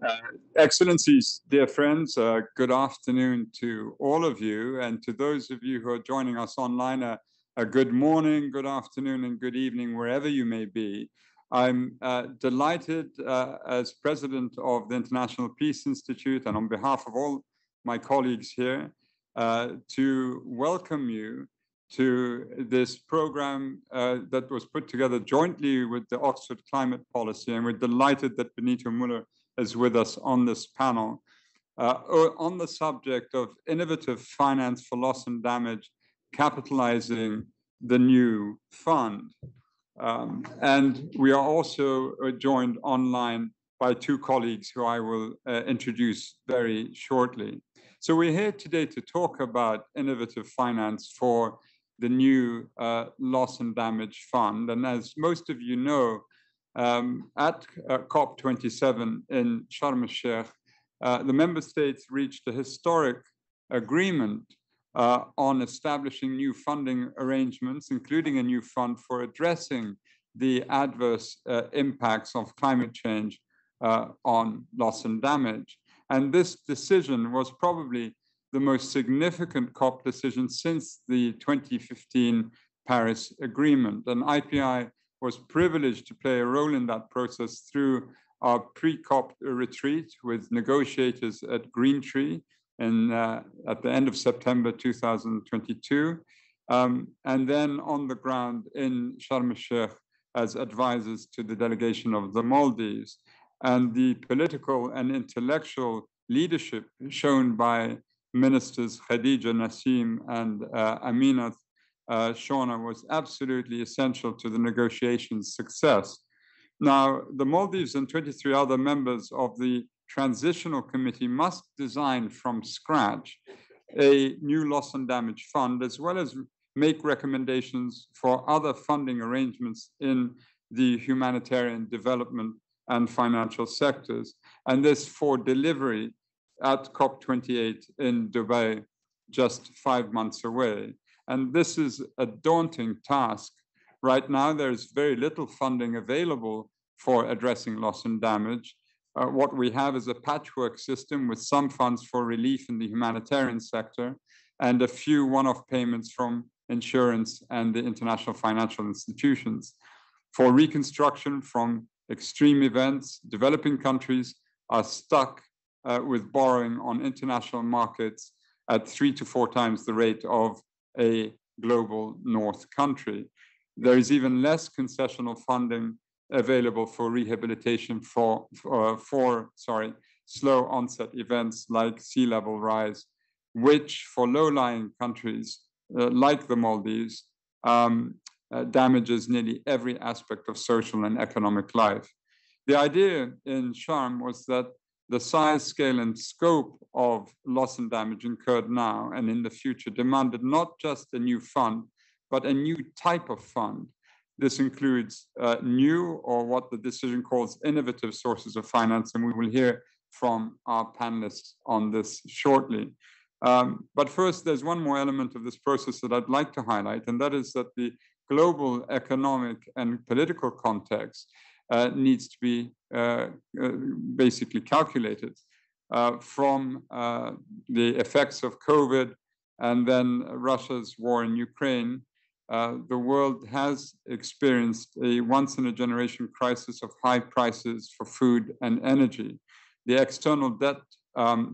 Uh, Excellencies, dear friends, good afternoon to all of you, and to those of you who are joining us online, a good morning, good afternoon, and good evening, wherever you may be. I'm delighted as president of the International Peace Institute and on behalf of all my colleagues here to welcome you to this program that was put together jointly with the Oxford Climate Policy, and we're delighted that Benito Muller is with us on this panel on the subject of innovative finance for loss and damage, capitalizing the new fund. And we are also joined online by two colleagues who I will introduce very shortly. So we're here today to talk about innovative finance for the new loss and damage fund. And as most of you know, at COP27 in Sharm el-Sheikh, the member states reached a historic agreement on establishing new funding arrangements, including a new fund for addressing the adverse impacts of climate change on loss and damage. And this decision was probably the most significant COP decision since the 2015 Paris Agreement. And IPI was privileged to play a role in that process through our pre-COP retreat with negotiators at Green Tree at the end of September 2022, and then on the ground in Sharm el-Sheikh as advisors to the delegation of the Maldives. And the political and intellectual leadership shown by Ministers Khadija Nassim and Aminat Shona was absolutely essential to the negotiations' success. Now, the Maldives and 23 other members of the Transitional Committee must design from scratch a new loss and damage fund, as well as make recommendations for other funding arrangements in the humanitarian development and financial sectors. And this for delivery at COP28 in Dubai, just 5 months away. And this is a daunting task. Right now, there's very little funding available for addressing loss and damage. What we have is a patchwork system with some funds for relief in the humanitarian sector and a few one-off payments from insurance and the international financial institutions. For reconstruction from extreme events, developing countries are stuck with borrowing on international markets at 3 to 4 times the rate of a global North country. There is even less concessional funding available for rehabilitation for slow onset events like sea level rise, which for low-lying countries like the Maldives damages nearly every aspect of social and economic life. The idea in Sharm was that the size, scale, and scope of loss and damage incurred now and in the future demanded not just a new fund, but a new type of fund. This includes new, or what the decision calls, innovative sources of finance, and we will hear from our panelists on this shortly. But first, there's one more element of this process that I'd like to highlight, and that is that the global economic and political context needs to be basically calculated from the effects of COVID and then Russia's war in Ukraine. The world has experienced a once-in-a-generation crisis of high prices for food and energy. The external debt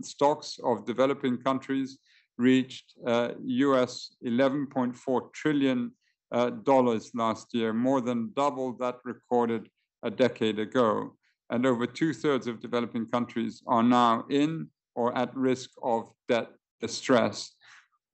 stocks of developing countries reached US $11.4 trillion last year, more than double that recorded a decade ago. And over 2/3 of developing countries are now in or at risk of debt distress.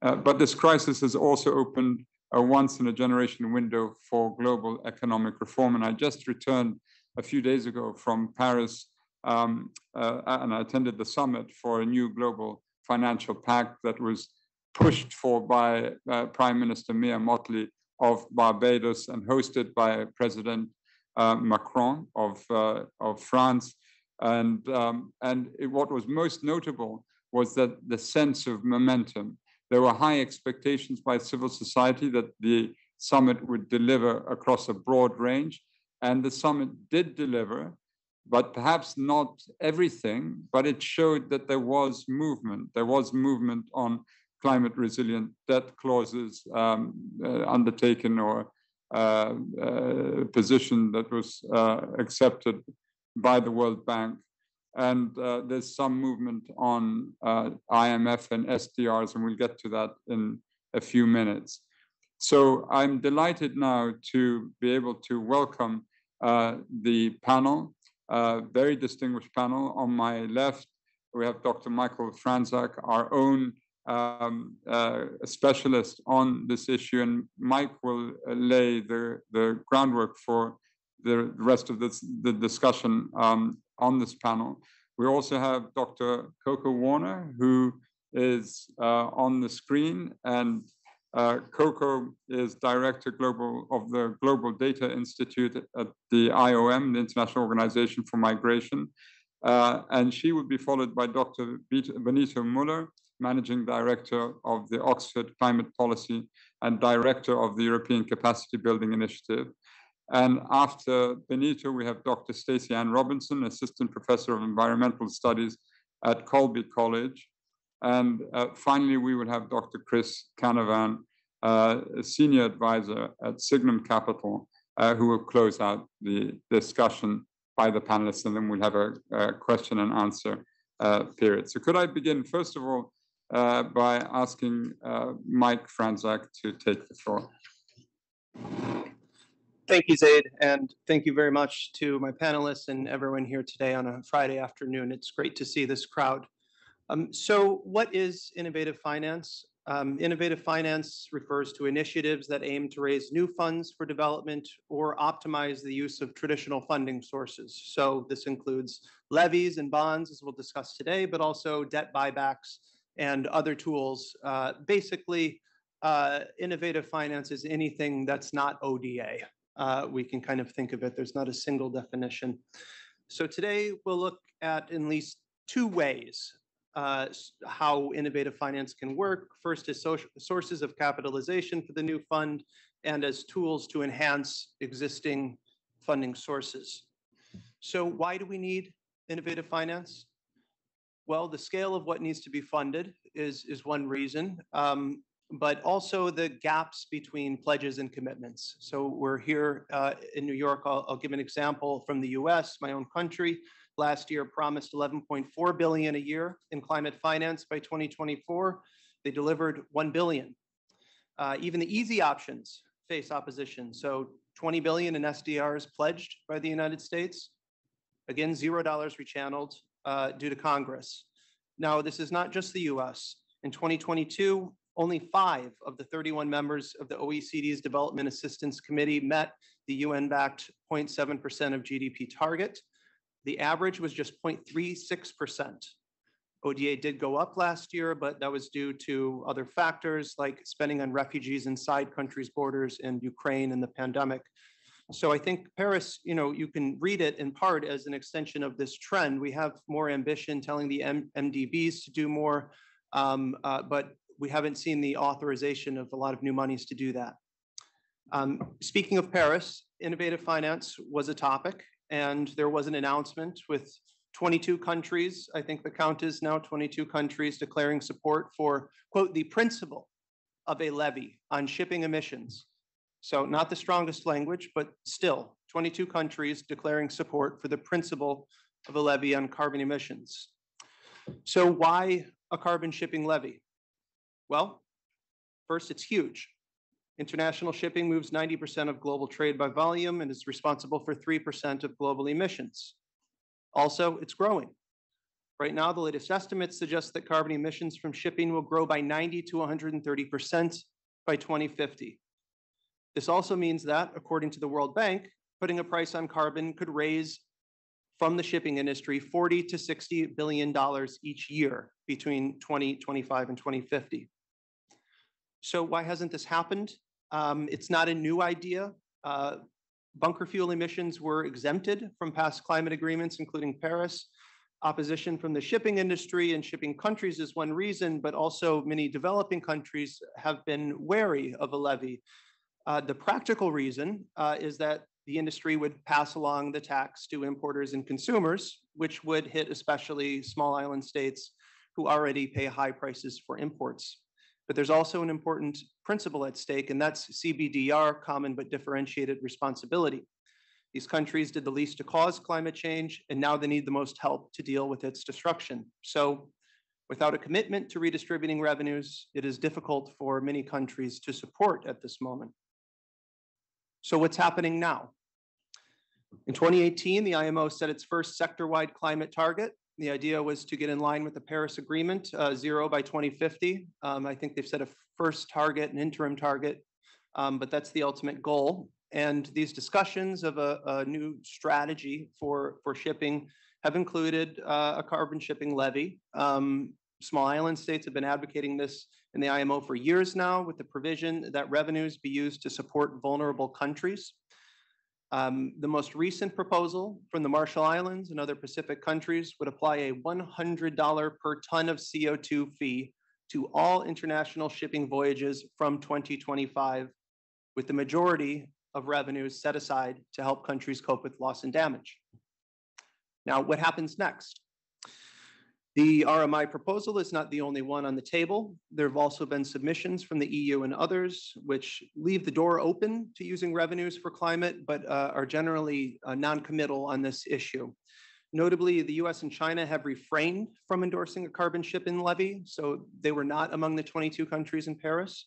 But this crisis has also opened a once-in-a-generation window for global economic reform. And I just returned a few days ago from Paris, and I attended the summit for a new global financial pact that was pushed for by Prime Minister Mia Mottley of Barbados and hosted by President Macron of France. And what was most notable was that the sense of momentum. There were high expectations by civil society that the summit would deliver across a broad range, and the summit did deliver, but perhaps not everything, but it showed that there was movement. There was movement on climate resilient debt clauses undertaken or position that was accepted by the World Bank. And there's some movement on IMF and SDRs, and we'll get to that in a few minutes. So I'm delighted now to be able to welcome the panel, very distinguished panel. On my left, we have Dr. Michael Franzak, our own specialist on this issue, and Mike will lay the groundwork for the rest of the discussion on this panel. We also have Dr. Coco Warner, who is on the screen, and Coco is Director of the Global Data Institute at the IOM, the International Organization for Migration. And she will be followed by Dr. Benito Muller, Managing Director of the Oxford Climate Policy and Director of the European Capacity Building Initiative. And after Benito, we have Dr. Stacey Ann Robinson, Assistant Professor of Environmental Studies at Colby College. And finally, we will have Dr. Chris Canavan, a Senior Advisor at Signum Capital, who will close out the discussion by the panelists, and then we'll have a question and answer period. So could I begin, first of all, by asking Mike Franzak to take the floor. Thank you, Zeid, and thank you very much to my panelists and everyone here today on a Friday afternoon. It's great to see this crowd. So what is innovative finance? Innovative finance refers to initiatives that aim to raise new funds for development or optimize the use of traditional funding sources. So this includes levies and bonds, as we'll discuss today, but also debt buybacks and other tools. Basically, innovative finance is anything that's not ODA. We can kind of think of it, there's not a single definition. So today we'll look at least two ways how innovative finance can work. First is sources of capitalization for the new fund, and as tools to enhance existing funding sources. So why do we need innovative finance? Well, the scale of what needs to be funded is one reason. But also the gaps between pledges and commitments. So we're here in New York. I'll give an example from the US, my own country. Last year promised $11.4 billion a year in climate finance by 2024. They delivered $1 billion. Even the easy options face opposition. So $20 billion in SDRs pledged by the United States. Again, $0 rechanneled due to Congress. Now, this is not just the US. In 2022, only 5 of the 31 members of the OECD's Development Assistance Committee met the UN-backed 0.7% of GDP target. The average was just 0.36%. ODA did go up last year, but that was due to other factors like spending on refugees inside countries' borders and Ukraine and the pandemic. So I think Paris, you can read it in part as an extension of this trend. We have more ambition telling the MDBs to do more, but we haven't seen the authorization of a lot of new monies to do that. Speaking of Paris, innovative finance was a topic, and there was an announcement with 22 countries, I think the count is now 22 countries, declaring support for, quote, the principle of a levy on shipping emissions. So not the strongest language, but still 22 countries declaring support for the principle of a levy on carbon emissions. So why a carbon shipping levy? Well, first, it's huge. International shipping moves 90% of global trade by volume and is responsible for 3% of global emissions. Also, it's growing. Right now, the latest estimates suggest that carbon emissions from shipping will grow by 90 to 130% by 2050. This also means that, according to the World Bank, putting a price on carbon could raise from the shipping industry $40 to $60 billion each year between 2025 and 2050. So why hasn't this happened? It's not a new idea. Bunker fuel emissions were exempted from past climate agreements, including Paris. Opposition from the shipping industry and shipping countries is one reason, but also many developing countries have been wary of a levy. The practical reason is that the industry would pass along the tax to importers and consumers, which would hit especially small island states who already pay high prices for imports. But there's also an important principle at stake, and that's CBDR, common but differentiated responsibility. These countries did the least to cause climate change, and now they need the most help to deal with its destruction. So without a commitment to redistributing revenues, it is difficult for many countries to support at this moment. So what's happening now? In 2018, the IMO set its first sector-wide climate target. The idea was to get in line with the Paris Agreement, 0 by 2050. I think they've set a first target, an interim target, but that's the ultimate goal. And these discussions of a new strategy for shipping have included a carbon shipping levy. Small island states have been advocating this in the IMO for years now, with the provision that revenues be used to support vulnerable countries. The most recent proposal from the Marshall Islands and other Pacific countries would apply a $100 per ton of CO2 fee to all international shipping voyages from 2025, with the majority of revenues set aside to help countries cope with loss and damage. Now, what happens next? The RMI proposal is not the only one on the table. There have also been submissions from the EU and others, which leave the door open to using revenues for climate, but are generally non-committal on this issue. Notably, the US and China have refrained from endorsing a carbon shipping levy, so they were not among the 22 countries in Paris.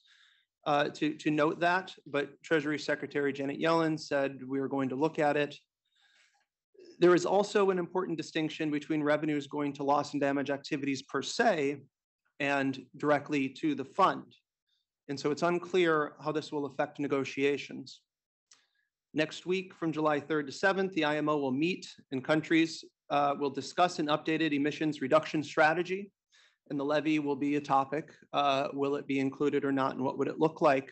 To note that, but Treasury Secretary Janet Yellen said we were going to look at it. There is also an important distinction between revenues going to loss and damage activities per se and directly to the fund. And so it's unclear how this will affect negotiations. Next week, from July 3rd to 7th, the IMO will meet and countries will discuss an updated emissions reduction strategy. And the levy will be a topic. Will it be included or not, and what would it look like?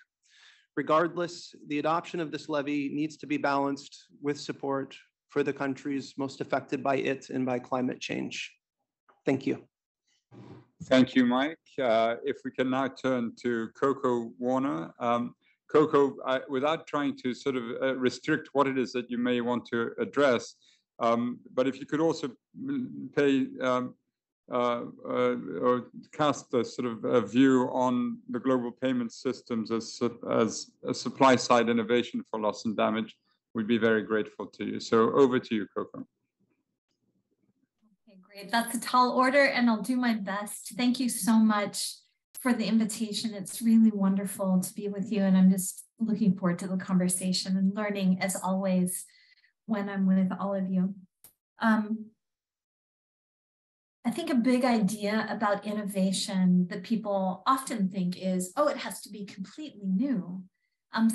Regardless, the adoption of this levy needs to be balanced with support for the countries most affected by it and by climate change. Thank you. Thank you, Mike. If we can now turn to Coco Warner. Coco, without trying to sort of restrict what it is that you may want to address, but if you could also pay or cast a sort of a view on the global payment systems as a supply side innovation for loss and damage, we'd be very grateful to you. So over to you, Coco. Okay, great. That's a tall order, and I'll do my best. Thank you so much for the invitation. It's really wonderful to be with you, and I'm just looking forward to the conversation and learning, as always, when I'm with all of you. I think a big idea about innovation that people often think is, oh, it has to be completely new.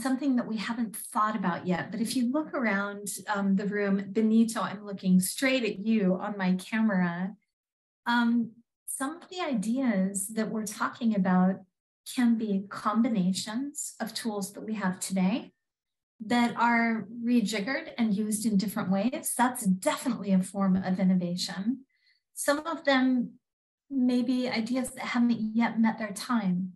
Something that we haven't thought about yet. But if you look around the room, Benito, I'm looking straight at you on my camera. Some of the ideas that we're talking about can be combinations of tools that we have today that are rejiggered and used in different ways. That's definitely a form of innovation. Some of them may be ideas that haven't yet met their time,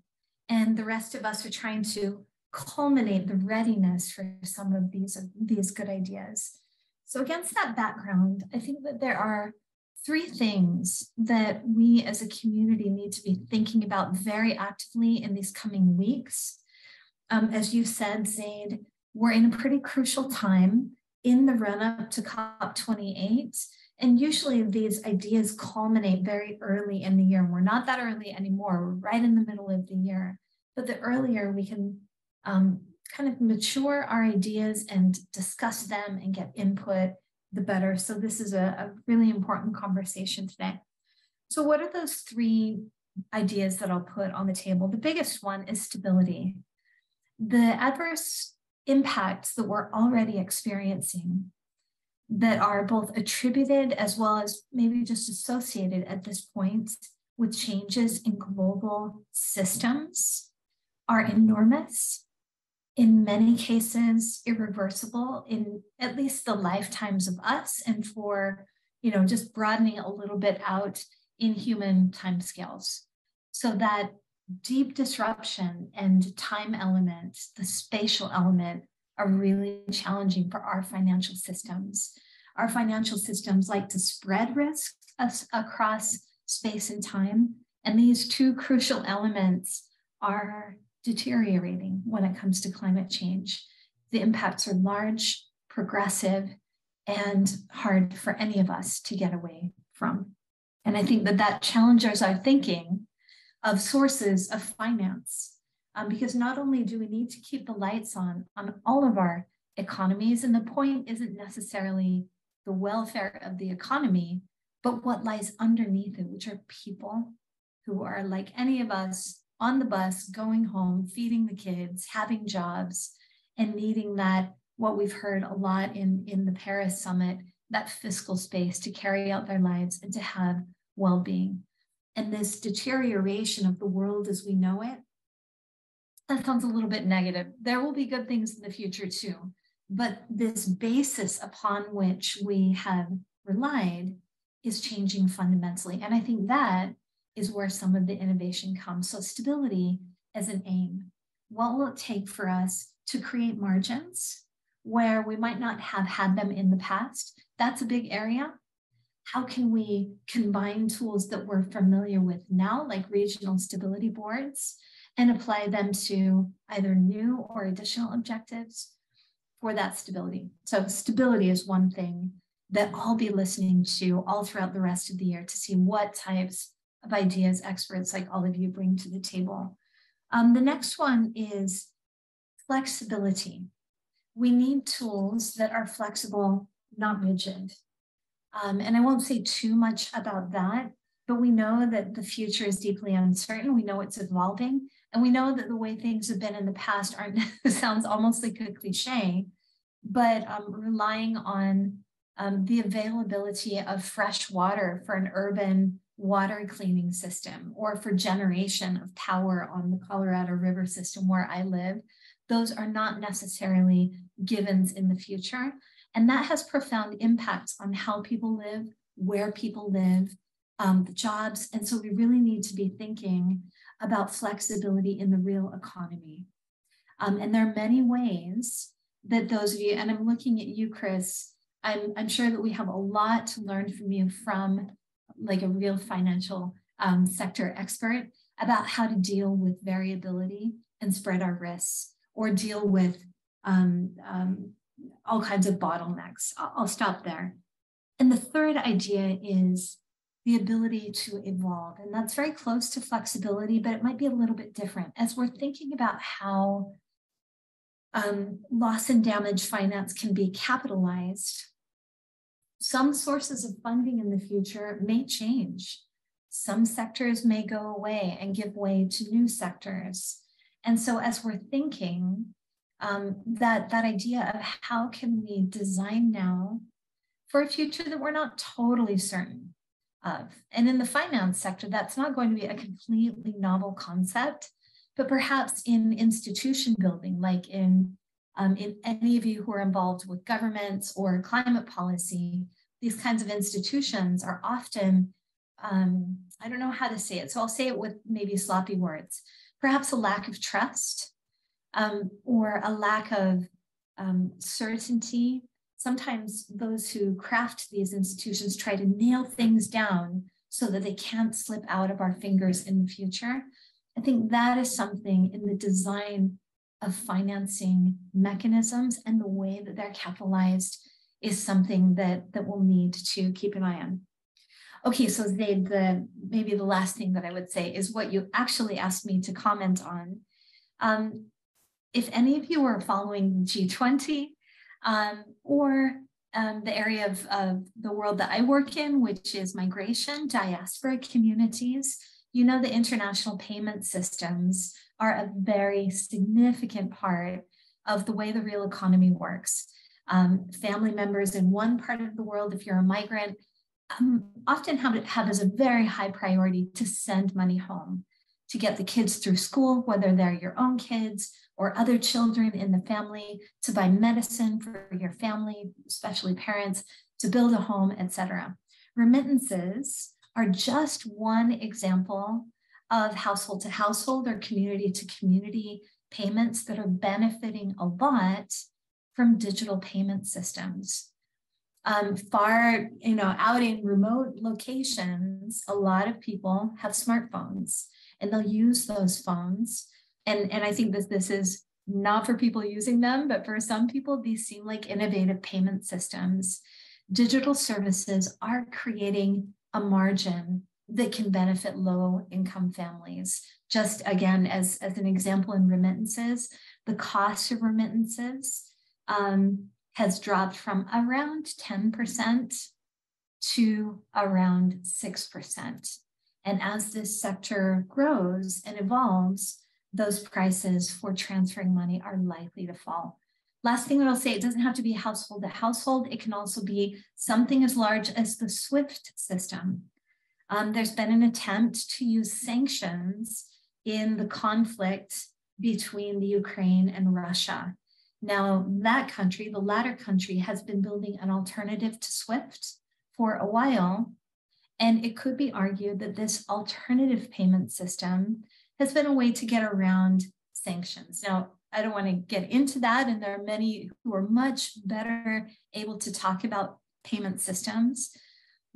and the rest of us are trying to culminate the readiness for some of these good ideas. So against that background, I think that there are three things that we as a community need to be thinking about very actively in these coming weeks. As you said, Zeid, we're in a pretty crucial time in the run-up to COP28. And usually these ideas culminate very early in the year. We're not that early anymore. We're right in the middle of the year. But the earlier we can kind of mature our ideas and discuss them and get input, the better. So this is a really important conversation today. So what are those three ideas that I'll put on the table? The biggest one is stability. The adverse impacts that we're already experiencing that are both attributed as well as maybe just associated at this point with changes in global systems are enormous, in many cases irreversible in at least the lifetimes of us, and for, just broadening a little bit out in human timescales. So that deep disruption and time element, the spatial element, are really challenging for our financial systems. Our financial systems like to spread risk across space and time, and these two crucial elements are deteriorating when it comes to climate change. The impacts are large, progressive, and hard for any of us to get away from. And I think that that challenges our thinking of sources of finance, because not only do we need to keep the lights on all of our economies, and the point isn't necessarily the welfare of the economy, but what lies underneath it, which are people who are like any of us on the bus, going home, feeding the kids, having jobs, and needing that, what we've heard a lot in the Paris summit, that fiscal space to carry out their lives and to have well-being. And this deterioration of the world as we know it, that sounds a little bit negative. There will be good things in the future too, but this basis upon which we have relied is changing fundamentally. And I think that is where some of the innovation comes. So stability as an aim. What will it take for us to create margins where we might not have had them in the past? That's a big area. How can we combine tools that we're familiar with now, like regional stability boards, and apply them to either new or additional objectives for that stability? So stability is one thing that I'll be listening to all throughout the rest of the year to see what types of ideas experts like all of you bring to the table. The next one is flexibility. We need tools that are flexible, not rigid. And I won't say too much about that, but we know that the future is deeply uncertain. We know it's evolving, and we know that the way things have been in the past aren't, sounds almost like a cliche, but relying on the availability of fresh water for an urban water cleaning system, or for generation of power on the Colorado River system where I live, those are not necessarily givens in the future. And that has profound impacts on how people live, where people live, the jobs. And so we really need to be thinking about flexibility in the real economy. And there are many ways that those of you, and I'm looking at you, Chris, I'm sure that we have a lot to learn from you from like a real financial sector expert about how to deal with variability and spread our risks, or deal with all kinds of bottlenecks. I'll stop there. And the third idea is the ability to evolve. And that's very close to flexibility, but it might be a little bit different. As we're thinking about how loss and damage finance can be capitalized, some sources of funding in the future may change. Some sectors may go away and give way to new sectors. And so as we're thinking, that idea of how can we design now for a future that we're not totally certain of. And in the finance sector, that's not going to be a completely novel concept, but perhaps in institution building, like in any of you who are involved with governments or climate policy, these kinds of institutions are often, I don't know how to say it, so I'll say it with maybe sloppy words, perhaps a lack of trust, or a lack of certainty. Sometimes those who craft these institutions try to nail things down so that they can't slip out of our fingers in the future. I think that is something in the design of financing mechanisms and the way that they're capitalized is something that we'll need to keep an eye on. Okay, so Zeid, maybe the last thing that I would say is what you actually asked me to comment on. If any of you are following G20 or the area of the world that I work in, which is migration, diaspora communities, you know the international payment systems are a very significant part of the way the real economy works. Family members in one part of the world, if you're a migrant, often have as a very high priority to send money home, to get the kids through school, whether they're your own kids or other children in the family, to buy medicine for your family, especially parents, to build a home, etc. Remittances are just one example of household to household or community to community payments that are benefiting a lot from digital payment systems. Far, out in remote locations, a lot of people have smartphones and they'll use those phones. And I think that this is not for people using them, but for some people, these seem like innovative payment systems. Digital services are creating a margin that can benefit low-income families. Just again, as an example in remittances, the cost of remittances has dropped from around 10% to around 6%. And as this sector grows and evolves, those prices for transferring money are likely to fall. Last thing that I'll say, it doesn't have to be household to household. It can also be something as large as the SWIFT system. There's been an attempt to use sanctions in the conflict between the Ukraine and Russia. Now, that country, the latter country, has been building an alternative to SWIFT for a while, and it could be argued that this alternative payment system has been a way to get around sanctions. Now, I don't want to get into that, and there are many who are much better able to talk about payment systems,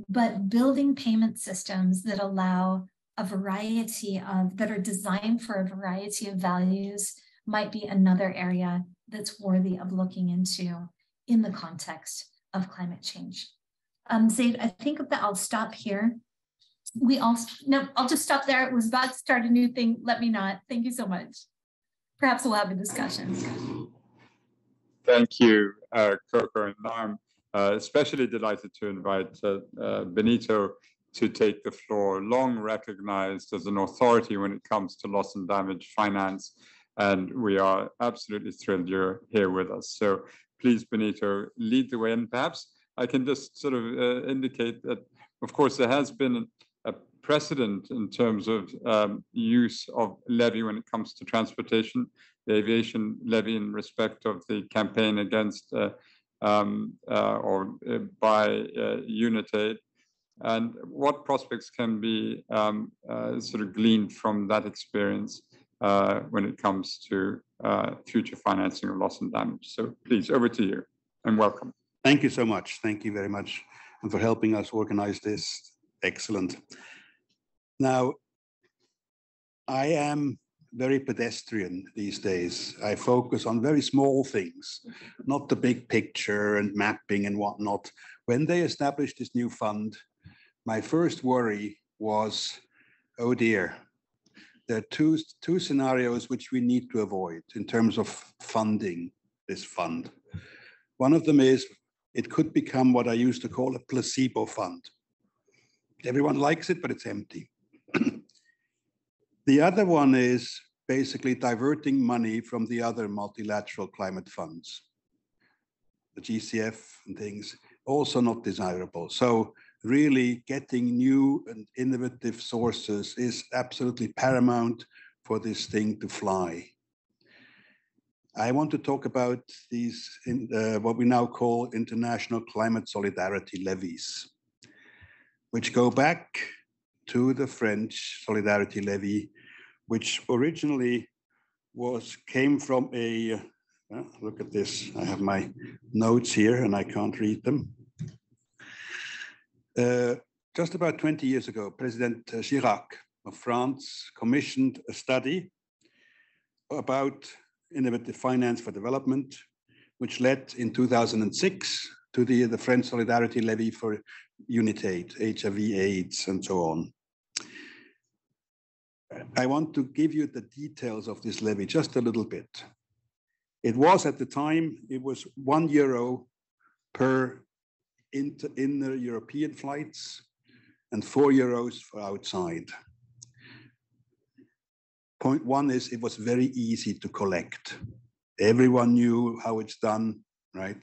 but building payment systems that allow a variety of, that are designed for a variety of values might be another area that's worthy of looking into in the context of climate change. Zeid, I think that I'll stop here. I'll just stop there. It was about to start a new thing. Let me not. Thank you so much. Perhaps we'll have a discussion. Thank you, Coco. And I'm especially delighted to invite Benito to take the floor, long recognized as an authority when it comes to loss and damage finance. And we are absolutely thrilled you're here with us. So please, Benito, lead the way. And perhaps I can just sort of indicate that, of course, there has been a precedent in terms of use of levy when it comes to transportation, the aviation levy in respect of the campaign against by Unitaid. And what prospects can be sort of gleaned from that experience when it comes to future financing of loss and damage. So please, over to you and welcome. Thank you so much. Thank you very much, and for helping us organize this. Excellent. Now, I am very pedestrian these days. I focus on very small things, not the big picture and mapping and whatnot. When they established this new fund, my first worry was, oh dear, there are two scenarios which we need to avoid in terms of funding this fund. One of them is it could become what I used to call a placebo fund. Everyone likes it, but it's empty. The other one is basically diverting money from the other multilateral climate funds, the GCF and things, also not desirable. So really getting new and innovative sources is absolutely paramount for this thing to fly. I want to talk about these, what we now call international climate solidarity levies, which go back to the French solidarity levy, which originally came from a, look at this, I have my notes here and I can't read them. Just about 20 years ago, President Chirac of France commissioned a study about innovative finance for development, which led in 2006 to the French solidarity levy for Unitaid, HIV/AIDS, and so on. I want to give you the details of this levy just a little bit. It was at the time, it was €1 per inner European flights and €4 for outside. Point one is it was very easy to collect. Everyone knew how it's done, right?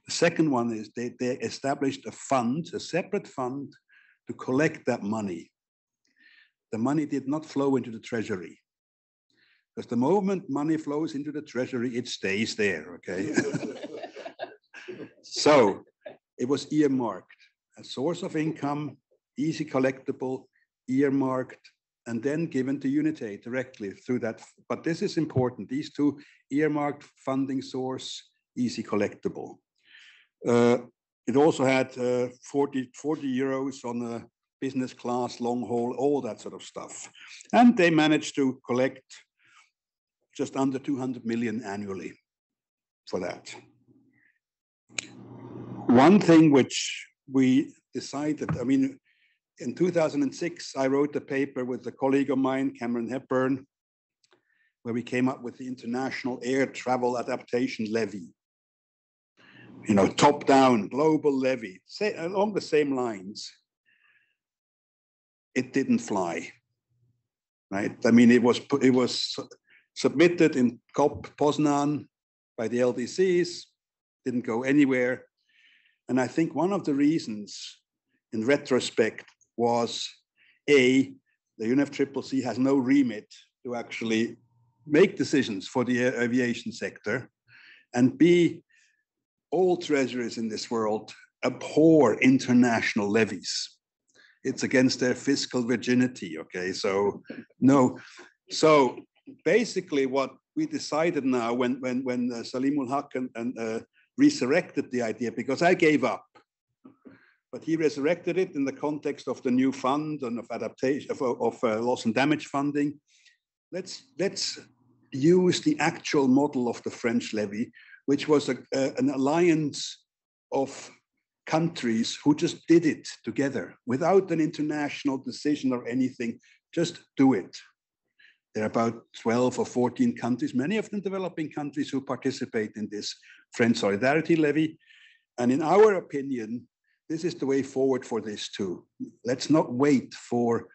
The second one is they established a fund, a separate fund to collect that money. The money did not flow into the treasury. Because the moment money flows into the treasury, it stays there, okay? So it was earmarked, a source of income, easy collectible, earmarked, and then given to Unitaid directly through that. But this is important. These two, earmarked funding source, easy collectible. It also had 40 euros on a business class, long haul, all that sort of stuff. And they managed to collect just under 200 million annually for that. One thing which we decided, I mean, in 2006, I wrote a paper with a colleague of mine, Cameron Hepburn, where we came up with the International Air Travel Adaptation Levy. You know, top-down, global levy, along the same lines. It didn't fly, right? I mean, it was submitted in COP Poznan by the LDCs, didn't go anywhere. And I think one of the reasons, in retrospect, was A, the UNFCCC has no remit to actually make decisions for the aviation sector, and B, all treasuries in this world abhor international levies. It's against their fiscal virginity, okay? So, no. So basically what we decided now when Salimul Haq and resurrected the idea, because I gave up, but he resurrected it in the context of the new fund and of adaptation, of loss and damage funding. Let's use the actual model of the French levy, which was an alliance of countries who just did it together without an international decision or anything, just do it. There are about 12 or 14 countries, many of them developing countries, who participate in this French Solidarity Levy. And in our opinion, this is the way forward for this too. Let's not wait for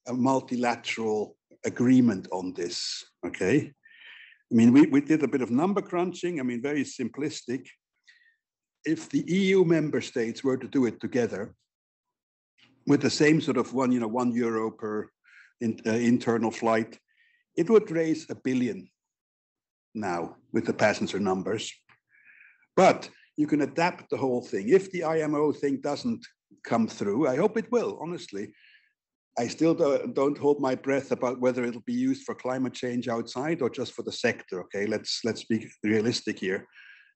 a multilateral agreement on this, okay? I mean, we did a bit of number crunching, I mean, very simplistic. If the EU member states were to do it together with the same sort of €1 per internal flight, it would raise $1 billion now with the passenger numbers. But you can adapt the whole thing. If the IMO thing doesn't come through, I hope it will, honestly. I still don't hold my breath about whether it'll be used for climate change outside or just for the sector, okay? Let's be realistic here.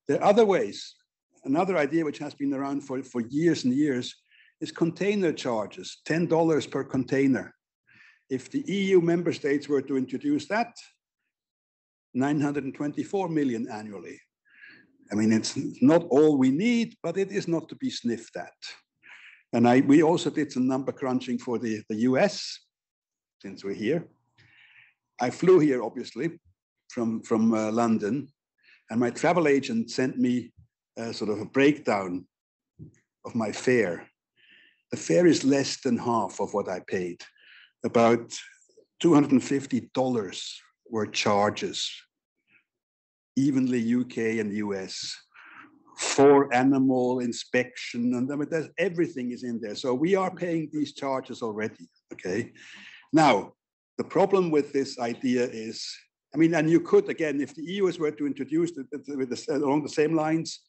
There are other ways. Another idea which has been around for years and years is container charges, $10 per container. If the EU member states were to introduce that, 924 million annually. I mean, it's not all we need, but it is not to be sniffed at. And we also did some number crunching for the US, since we're here. I flew here, obviously, from London, and my travel agent sent me sort of a breakdown of my fare. The fare is less than half of what I paid. About $250 were charges, evenly UK and US, for animal inspection, and I mean, everything is in there. So we are paying these charges already, okay? Now, the problem with this idea is, I mean, and you could, again, if the EU were to introduce it along the same lines,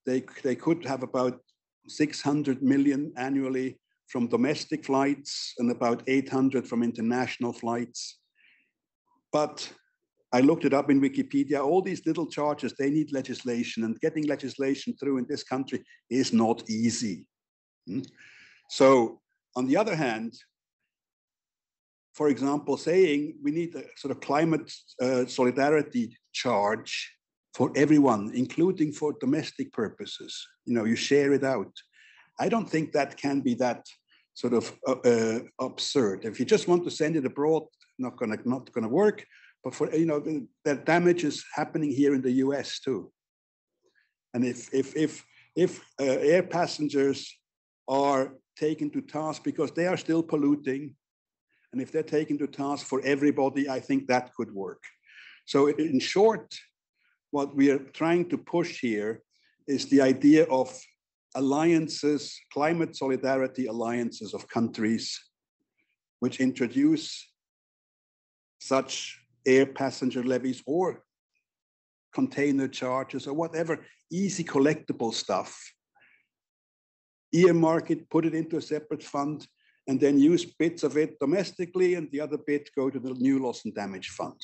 they could have about 600 million annually from domestic flights and about 800 from international flights. But I looked it up in Wikipedia, all these little charges, they need legislation, and getting legislation through in this country is not easy. So on the other hand, for example, saying we need a sort of climate solidarity charge for everyone, including for domestic purposes. You know, you share it out. I don't think that can be that sort of absurd. If you just want to send it abroad, not gonna work. But for, you know, the damage is happening here in the US too. And if air passengers are taken to task because they are still polluting, and if they're taken to task for everybody, I think that could work. So in short, what we are trying to push here is the idea of alliances, climate solidarity alliances of countries, which introduce such air passenger levies or container charges or whatever, easy collectible stuff. Earmark it, put it into a separate fund, and then use bits of it domestically and the other bit go to the new loss and damage fund.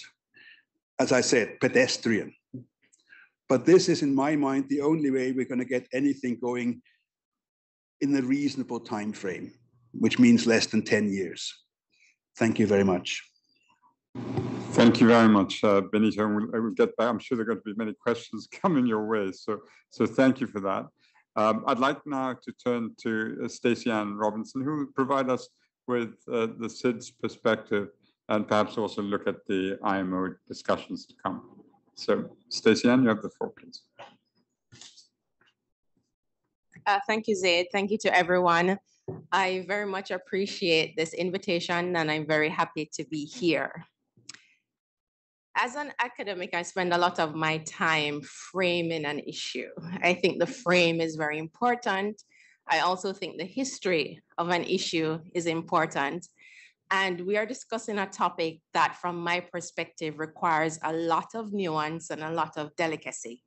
As I said, pedestrian. But this is, in my mind, the only way we're going to get anything going in a reasonable time frame, which means less than 10 years. Thank you very much. Thank you very much, Benito. We'll get back. I'm sure there are going to be many questions coming your way. So thank you for that. I'd like now to turn to Stacey Ann Robinson, who will provide us with the SIDS perspective and perhaps also look at the IMO discussions to come. So Stacey Ann, you have the floor, please. Thank you, Zeid. Thank you to everyone. I very much appreciate this invitation, and I'm very happy to be here. As an academic, I spend a lot of my time framing an issue. I think the frame is very important. I also think the history of an issue is important. And we are discussing a topic that, from my perspective, requires a lot of nuance and a lot of delicacy.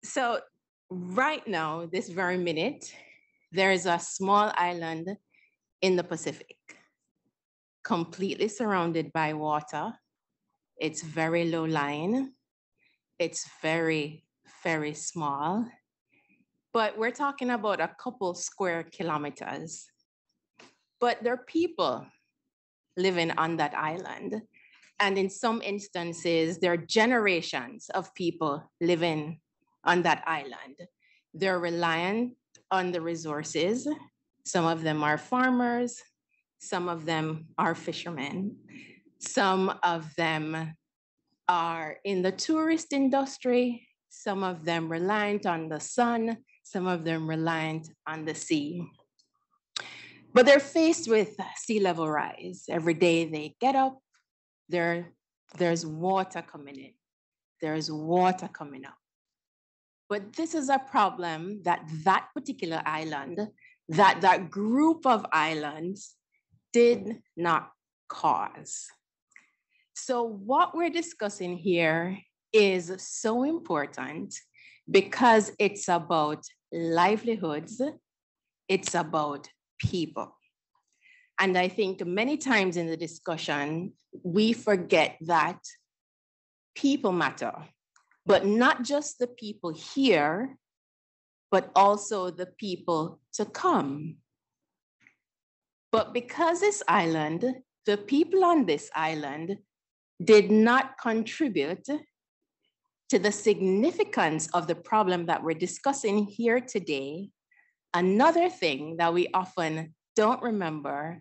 So right now, this very minute, there is a small island in the Pacific, completely surrounded by water. It's very low lying. It's very, very small. But we're talking about a couple square kilometers. But there are people living on that island. And in some instances, there are generations of people living on that island. They're reliant on the resources. Some of them are farmers. Some of them are fishermen. Some of them are in the tourist industry. Some of them reliant on the sun. Some of them reliant on the sea. But they're faced with sea level rise. Every day they get up, there's water coming in. There's water coming up. But this is a problem that that particular island, that group of islands did not cause. So what we're discussing here is so important because it's about livelihoods, it's about people. And I think many times in the discussion, we forget that people matter, but not just the people here, but also the people to come. But because this island, the people on this island did not contribute to the significance of the problem that we're discussing here today, another thing that we often don't remember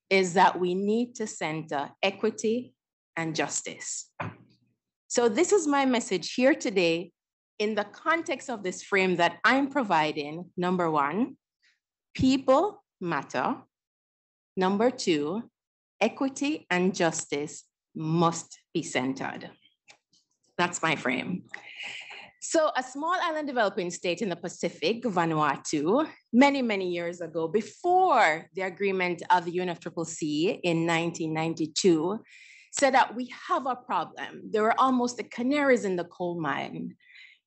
is that we need to center equity and justice. So this is my message here today in the context of this frame that I'm providing. Number one, people matter. Number two, equity and justice must be centered. That's my frame. So a small island developing state in the Pacific, Vanuatu, many, many years ago, before the agreement of the UNFCCC in 1992, said that we have a problem. There were almost the canaries in the coal mine.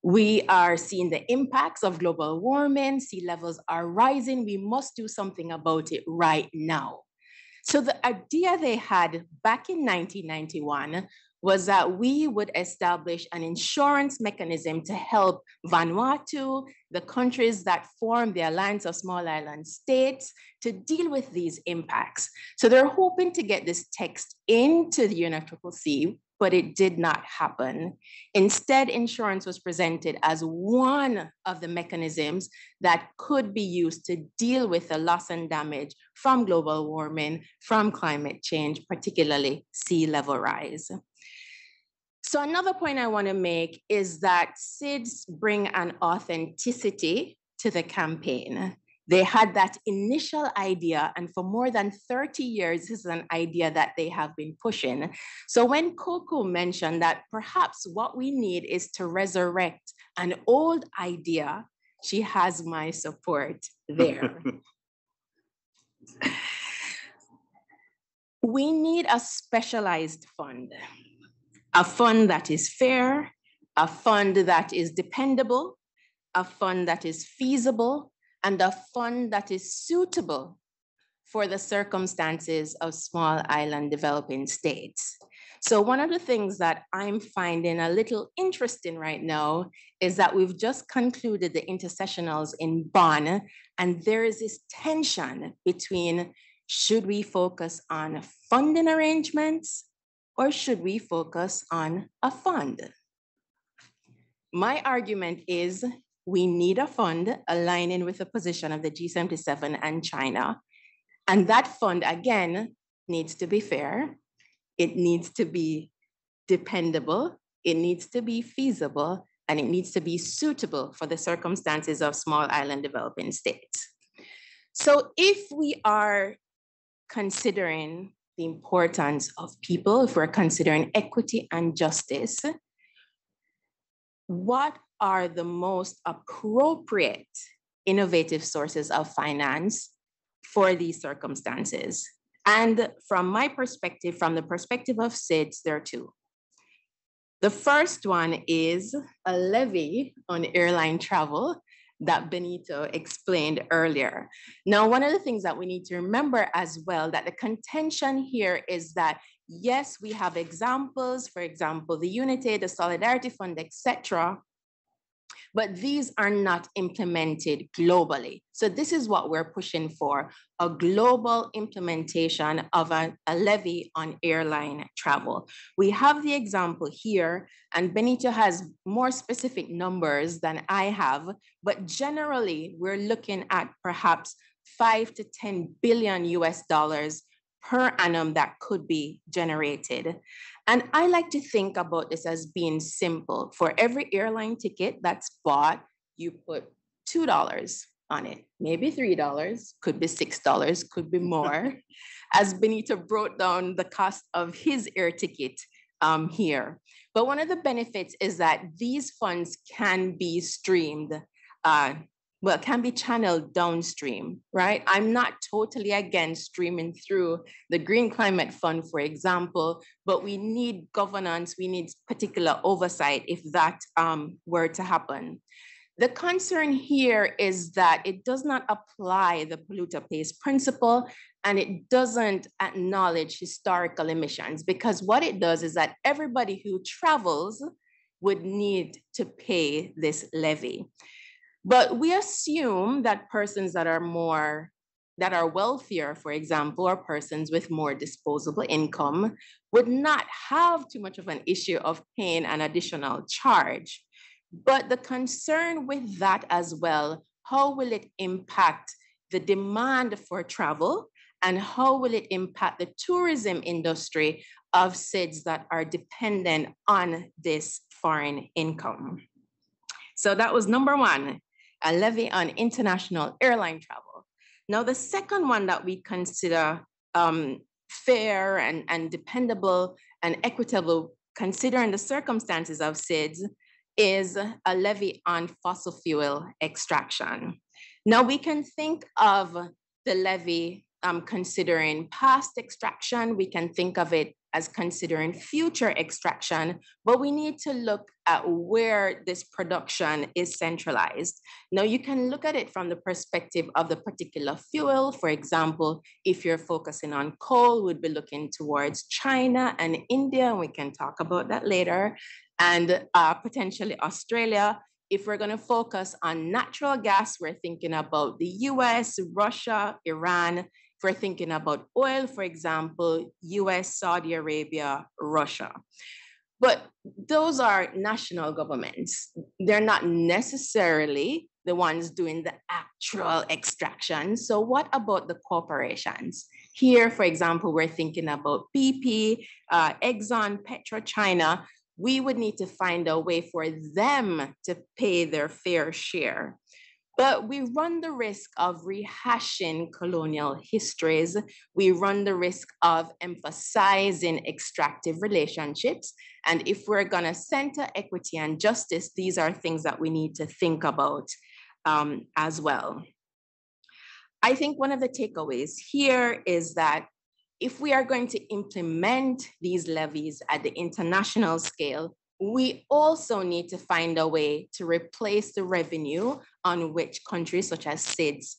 We are seeing the impacts of global warming, sea levels are rising. We must do something about it right now. So the idea they had back in 1991 was that we would establish an insurance mechanism to help Vanuatu, the countries that form the Alliance of Small Island States, to deal with these impacts. So they're hoping to get this text into the UNFCCC, but it did not happen. Instead, insurance was presented as one of the mechanisms that could be used to deal with the loss and damage from global warming, from climate change, particularly sea level rise. So another point I want to make is that SIDS bring an authenticity to the campaign. They had that initial idea, and for more than 30 years, this is an idea that they have been pushing. So when Coco mentioned that perhaps what we need is to resurrect an old idea, she has my support there. We need a specialized fund. A fund that is fair, a fund that is dependable, a fund that is feasible, and a fund that is suitable for the circumstances of small island developing states. So one of the things that I'm finding a little interesting right now is that we've just concluded the intersessionals in Bonn, and there is this tension between should we focus on funding arrangements or should we focus on a fund? My argument is we need a fund aligning with the position of the G77 and China. And that fund, again, needs to be fair. It needs to be dependable. It needs to be feasible, and it needs to be suitable for the circumstances of small island developing states. So if we are considering the importance of people, if we're considering equity and justice, what are the most appropriate innovative sources of finance for these circumstances? And from my perspective, from the perspective of SIDS, there are two. The first one is a levy on airline travel that Benito explained earlier. Now, one of the things that we need to remember as well, that the contention here is that, yes, we have examples, for example, the Unity, the Solidarity Fund, etc., but these are not implemented globally. So this is what we're pushing for, a global implementation of a levy on airline travel. We have the example here, and Benito has more specific numbers than I have, but generally we're looking at perhaps 5 to 10 billion US dollars per annum that could be generated. And I like to think about this as being simple. For every airline ticket that's bought, you put $2 on it, maybe $3, could be $6, could be more, as Benito brought down the cost of his air ticket here. But one of the benefits is that these funds can be streamed, can be channeled downstream, right? I'm not totally against streaming through the Green Climate Fund, for example, but we need governance, we need particular oversight if that were to happen. The concern here is that it does not apply the polluter pays principle, and it doesn't acknowledge historical emissions, because what it does is that everybody who travels would need to pay this levy. But we assume that persons that are wealthier, for example, or persons with more disposable income would not have too much of an issue of paying an additional charge. But the concern with that as well, how will it impact the demand for travel, and how will it impact the tourism industry of SIDS that are dependent on this foreign income? So that was number one, a levy on international airline travel. Now, the second one that we consider fair and dependable and equitable, considering the circumstances of SIDS, is a levy on fossil fuel extraction. Now, we can think of the levy considering past extraction. We can think of it as considering future extraction, but we need to look at where this production is centralized. Now, you can look at it from the perspective of the particular fuel. For example, if you're focusing on coal, we'd be looking towards China and India, and we can talk about that later, and potentially Australia. If we're going to focus on natural gas, we're thinking about the US, Russia, Iran. If we're thinking about oil, for example, US, Saudi Arabia, Russia. But those are national governments. They're not necessarily the ones doing the actual extraction. So what about the corporations? Here, for example, we're thinking about BP, Exxon, PetroChina. We would need to find a way for them to pay their fair share. But we run the risk of rehashing colonial histories. We run the risk of emphasizing extractive relationships. And if we're gonna center equity and justice, these are things that we need to think about as well. I think one of the takeaways here is that if we are going to implement these levies at the international scale, we also need to find a way to replace the revenue on which countries such as SIDS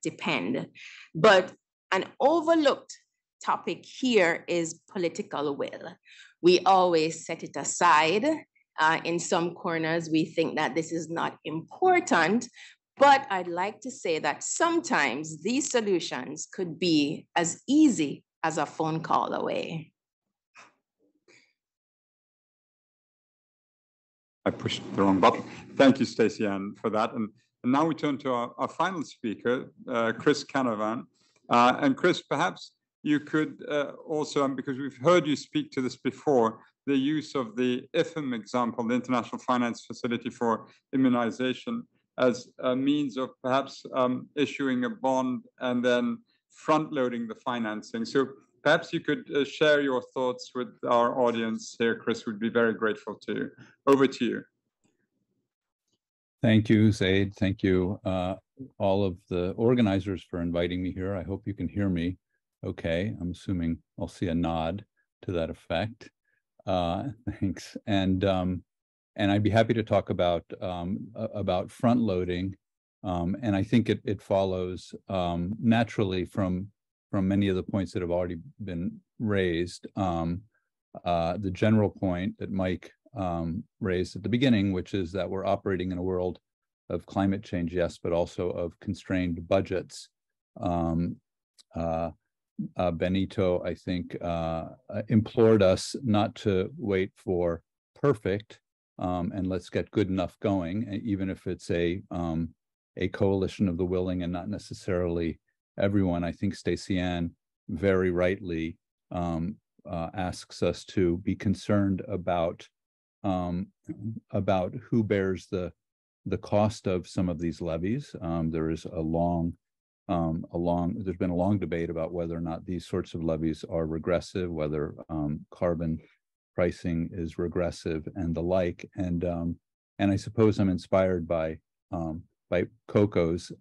depend. But an overlooked topic here is political will. We always set it aside. In some corners, we think that this is not important, but I'd like to say that sometimes these solutions could be as easy as a phone call away. I pushed the wrong button. Thank you, Stacey Ann, for that. And now we turn to our final speaker, Chris Canavan. And Chris, perhaps you could also, because we've heard you speak to this before, the use of the IFM example, the International Finance Facility for Immunization, as a means of perhaps issuing a bond and then front-loading the financing. So perhaps you could share your thoughts with our audience here, Chris. Would be very grateful to you. Over to you. Thank you, Zeid. Thank you, all of the organizers, for inviting me here. I hope you can hear me okay. I'm assuming I'll see a nod to that effect. Thanks. And I'd be happy to talk about front loading. And I think it follows naturally from many of the points that have already been raised. The general point that Mike raised at the beginning, which is that we're operating in a world of climate change, yes, but also of constrained budgets. Benito, I think, implored us not to wait for perfect, and let's get good enough going, even if it's a coalition of the willing and not necessarily everyone. I think Stacey Ann very rightly asks us to be concerned about who bears the cost of some of these levies. There is there's been a long debate about whether or not these sorts of levies are regressive, whether carbon pricing is regressive and the like. And I suppose I'm inspired by Coco's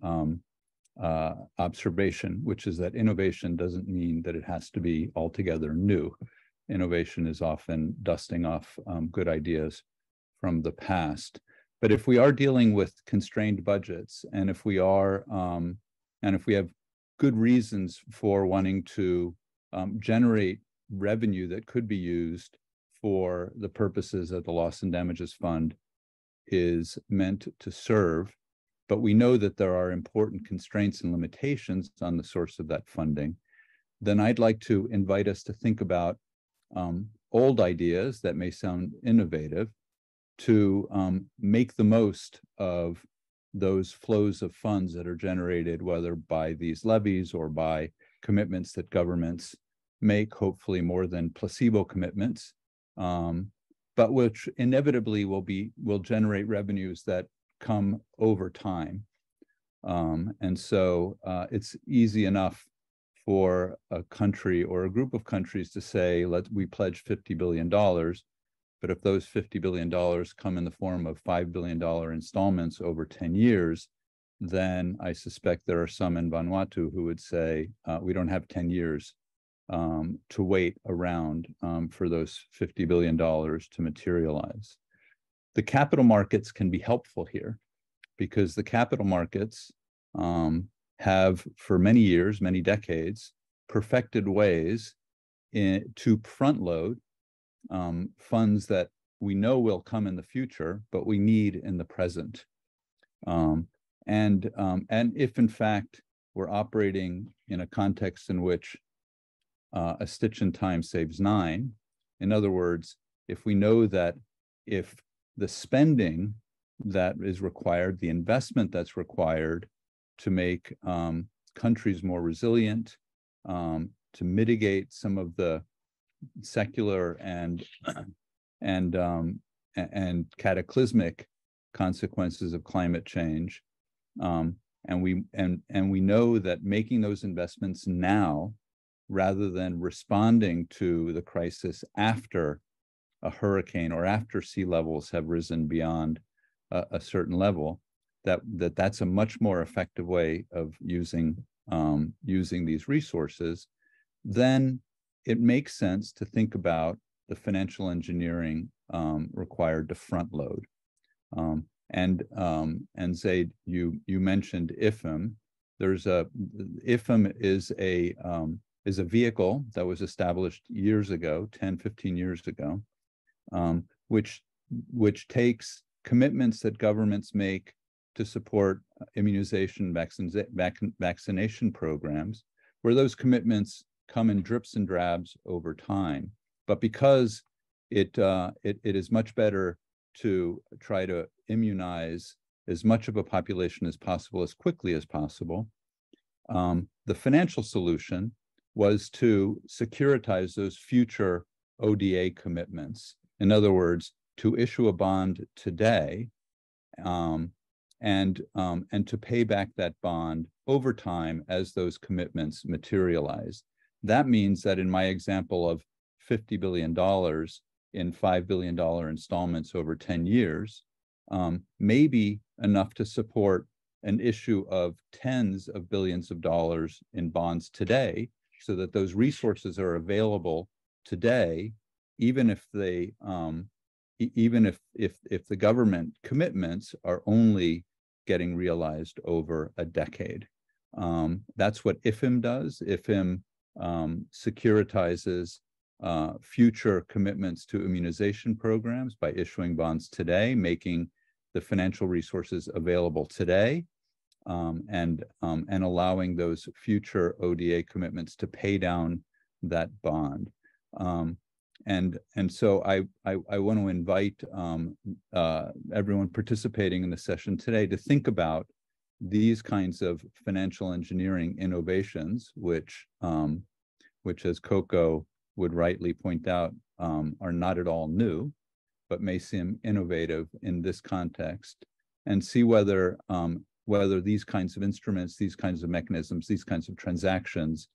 observation, which is that innovation doesn't mean that it has to be altogether new. Innovation is often dusting off good ideas from the past. But if we are dealing with constrained budgets, and if we are, and if we have good reasons for wanting to generate revenue that could be used for the purposes that the Loss and Damages Fund is meant to serve, but we know that there are important constraints and limitations on the source of that funding, then I'd like to invite us to think about old ideas that may sound innovative to make the most of those flows of funds that are generated, whether by these levies or by commitments that governments make, hopefully more than placebo commitments, but which inevitably will generate revenues that come over time. And so it's easy enough for a country or a group of countries to say, we pledge $50 billion, but if those $50 billion come in the form of $5 billion installments over 10 years, then I suspect there are some in Vanuatu who would say, we don't have 10 years to wait around for those $50 billion to materialize. The capital markets can be helpful here because the capital markets have, for many years, many decades, perfected ways to front load funds that we know will come in the future, but we need in the present. And if in fact we're operating in a context in which a stitch in time saves 9, in other words, if we know that if the spending that is required, the investment that's required to make countries more resilient, to mitigate some of the secular and cataclysmic consequences of climate change, and we know that making those investments now, rather than responding to the crisis after a hurricane or after sea levels have risen beyond a certain level, that's a much more effective way of using these resources, then it makes sense to think about the financial engineering required to front load. And Zeid, you mentioned IFM. IFM is a vehicle that was established years ago, 10, 15 years ago, which takes commitments that governments make to support immunization, vaccination programs, where those commitments come in drips and drabs over time. But because it is much better to try to immunize as much of a population as possible, as quickly as possible, the financial solution was to securitize those future ODA commitments. In other words, to issue a bond today and to pay back that bond over time as those commitments materialize. That means that in my example of $50 billion in $5 billion installments over 10 years, may be enough to support an issue of tens of billions of dollars in bonds today, so that those resources are available today, even if they if the government commitments are only getting realized over a decade. That's what IFIM does. IFIM securitizes future commitments to immunization programs by issuing bonds today, making the financial resources available today, and allowing those future ODA commitments to pay down that bond. And so I want to invite everyone participating in the session today to think about these kinds of financial engineering innovations, which as Coco would rightly point out, are not at all new, but may seem innovative in this context, and see whether these kinds of instruments, these kinds of mechanisms, these kinds of transactions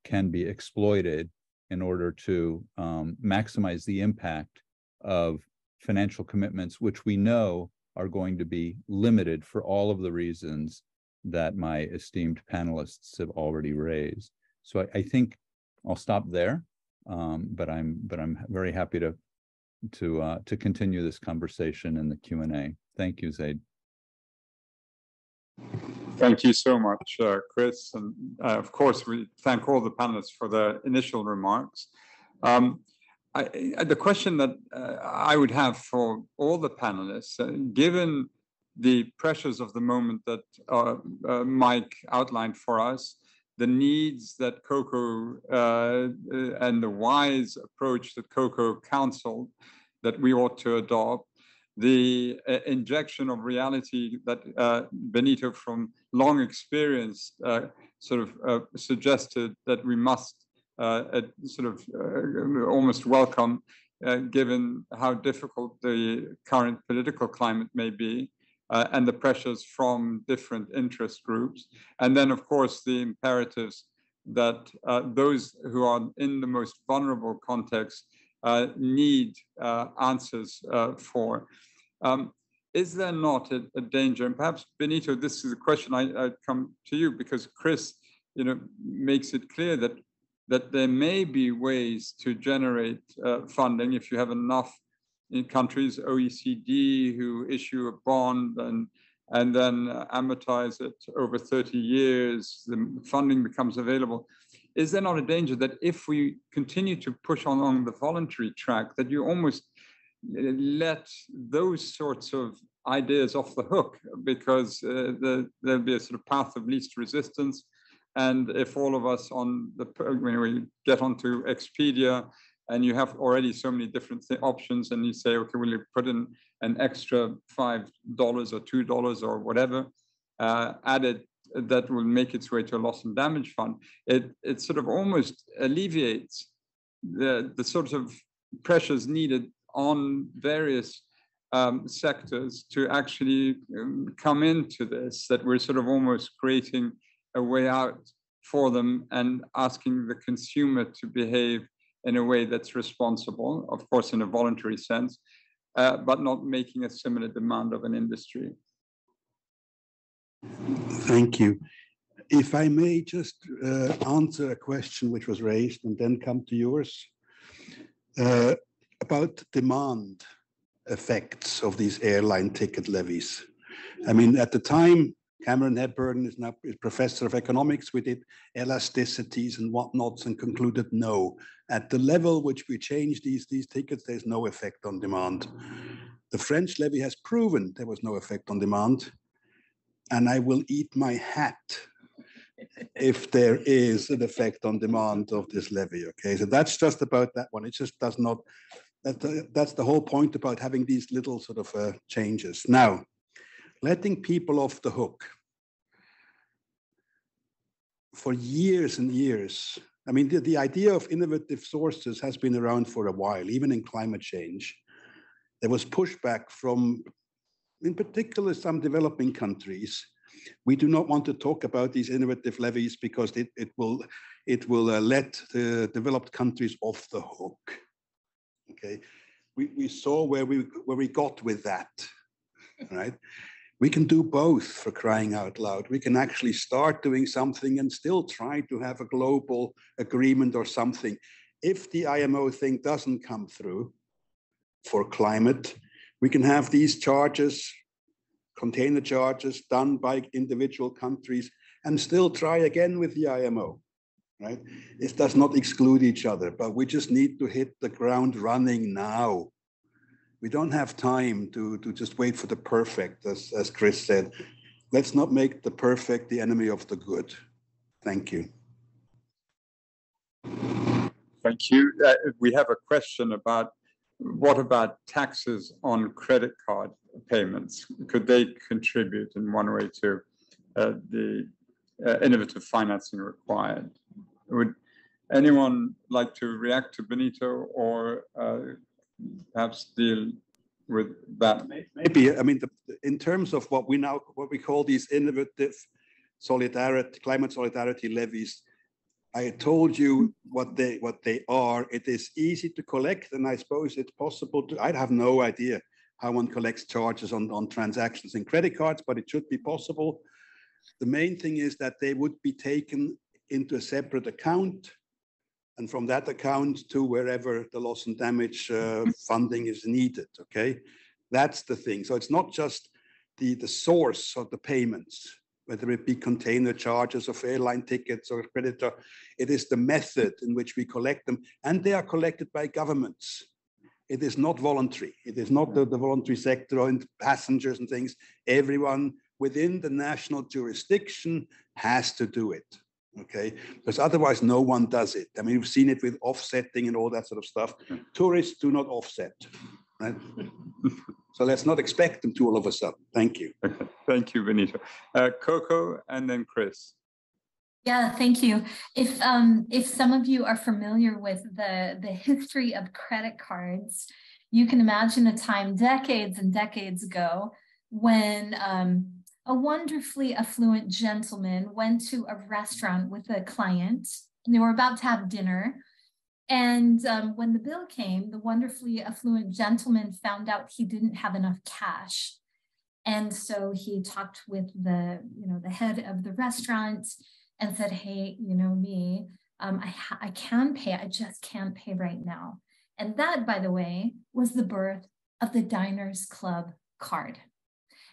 can be exploited in order to maximize the impact of financial commitments, which we know are going to be limited for all of the reasons that my esteemed panelists have already raised. So I think I'll stop there, but I'm very happy to continue this conversation in the Q&A. Thank you, Zeid. Thank you so much, Chris. And of course, we thank all the panelists for their initial remarks. The question that I would have for all the panelists, given the pressures of the moment that Mike outlined for us, the needs that Coco and the wise approach that Coco counseled that we ought to adopt, the injection of reality that Benito, from long experience, suggested that we must almost welcome, given how difficult the current political climate may be, and the pressures from different interest groups. And then, of course, the imperatives that those who are in the most vulnerable context need answers for. Is there not a danger? And perhaps, Benito, this is a question I come to you, because Chris, makes it clear that there may be ways to generate funding if you have enough in countries, OECD, who issue a bond and then amortize it over 30 years, the funding becomes available. Is there not a danger that if we continue to push along the voluntary track, that you almost let those sorts of ideas off the hook, because there'll be a sort of path of least resistance? And if all of us when we get onto Expedia and you have already so many different options, and you say, okay, will you put in an extra $5 or $2 or whatever added, that will make its way to a loss and damage fund, it sort of almost alleviates the sort of pressures needed on various sectors to actually come into this, that we're sort of almost creating a way out for them and asking the consumer to behave in a way that's responsible, of course, in a voluntary sense, but not making a similar demand of an industry. Thank you. If I may just answer a question which was raised and then come to yours about demand effects of these airline ticket levies. I mean, at the time Cameron Hepburn is now professor of economics. We did elasticities and whatnots and concluded no. At the level which we change these tickets, there's no effect on demand. The French levy has proven there was no effect on demand. And I will eat my hat if there is an effect on demand of this levy, okay? So that's just about that one. It just does not, that's the whole point about having these little sort of changes. Now, letting people off the hook. For years and years, I mean, the idea of innovative sources has been around for a while, even in climate change. There was pushback from, in particular, some developing countries. We do not want to talk about these innovative levies because it will let the developed countries off the hook. Okay, we saw where we got with that, right? We can do both, for crying out loud. We can actually start doing something and still try to have a global agreement or something. If the IMO thing doesn't come through for climate, we can have these charges, container charges done by individual countries and still try again with the IMO, right? It does not exclude each other, but we just need to hit the ground running now. We don't have time to just wait for the perfect, as Chris said. Let's not make the perfect the enemy of the good. Thank you. Thank you. We have a question about what about taxes on credit card payments? Could they contribute in one way to the innovative financing required? Would anyone like to react to Benito or perhaps deal with that? Maybe, I mean, in terms of what we call these innovative solidarity, climate solidarity levies, I told you what they are. It is easy to collect, and I suppose it's possible to, I have no idea how one collects charges on transactions in credit cards, but it should be possible. The main thing is that they would be taken into a separate account, and from that account to wherever the loss and damage funding is needed, okay? That's the thing. So it's not just the source of the payments, whether it be container charges of airline tickets or credit, it is the method in which we collect them, and they are collected by governments. It is not voluntary. It is not the voluntary sector and passengers and things. Everyone within the national jurisdiction has to do it. Okay, because otherwise no one does it. I mean, we've seen it with offsetting and all that sort of stuff. Tourists do not offset, right? So let's not expect them to all of a sudden. Thank you. Thank you, Benito. Coco and then Chris. Yeah, thank you. If some of you are familiar with the history of credit cards, you can imagine a time decades and decades ago when a wonderfully affluent gentleman went to a restaurant with a client, and they were about to have dinner. And when the bill came, the wonderfully affluent gentleman found out he didn't have enough cash. And so he talked with the head of the restaurant and said, hey, I can pay, I just can't pay right now. And that, by the way, was the birth of the Diners Club card.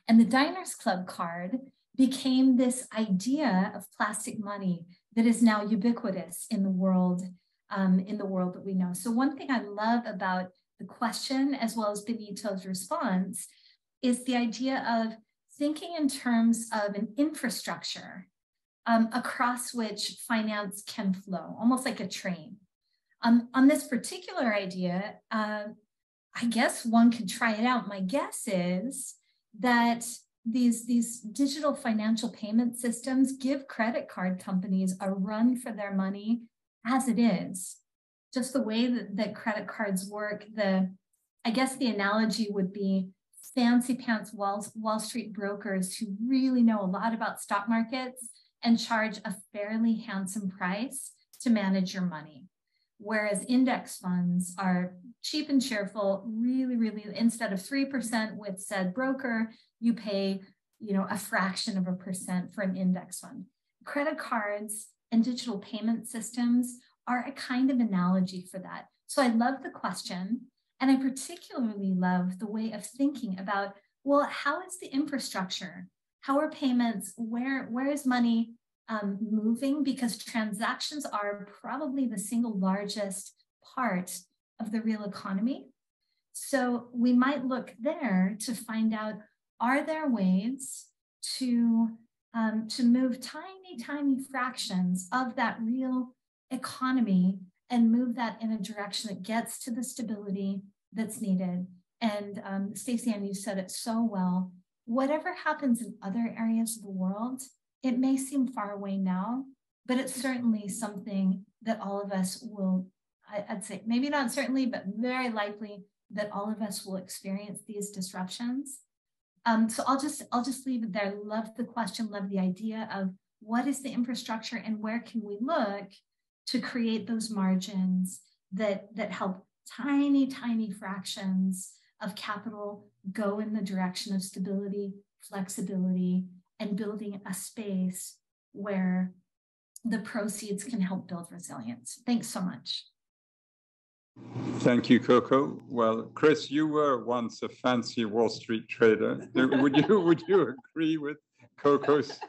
And the Diners Club card became this idea of plastic money that is now ubiquitous in the world that we know. So one thing I love about the question, as well as Benito's response, is the idea of thinking in terms of an infrastructure across which finance can flow, almost like a train. On this particular idea, I guess one could try it out. My guess is that these digital financial payment systems give credit card companies a run for their money as it is. Just the way that credit cards work, I guess the analogy would be fancy pants Wall Street brokers who really know a lot about stock markets and charge a fairly handsome price to manage your money. Whereas index funds are cheap and cheerful, really, instead of 3% with said broker, you pay, a fraction of a percent for an index fund. Credit cards and digital payment systems are a kind of analogy for that. So I love the question, and I particularly love the way of thinking about, well, how is the infrastructure? How are payments, where is money moving? Because transactions are probably the single largest part of the real economy. So we might look there to find out, are there ways to move tiny fractions of that real economy and move that in a direction that gets to the stability that's needed. And Stacey Ann, you said it so well. Whatever happens in other areas of the world, it may seem far away now, but it's certainly something that all of us will, I'd say, maybe not certainly, but very likely that all of us will experience these disruptions. So I'll just leave it there. Love the question, love the idea of what is the infrastructure and where can we look to create those margins that help tiny fractions of capital go in the direction of stability, flexibility, and building a space where the proceeds can help build resilience. Thanks so much. Thank you, Coco. Well, Chris, you were once a fancy Wall Street trader. Would you agree with Coco's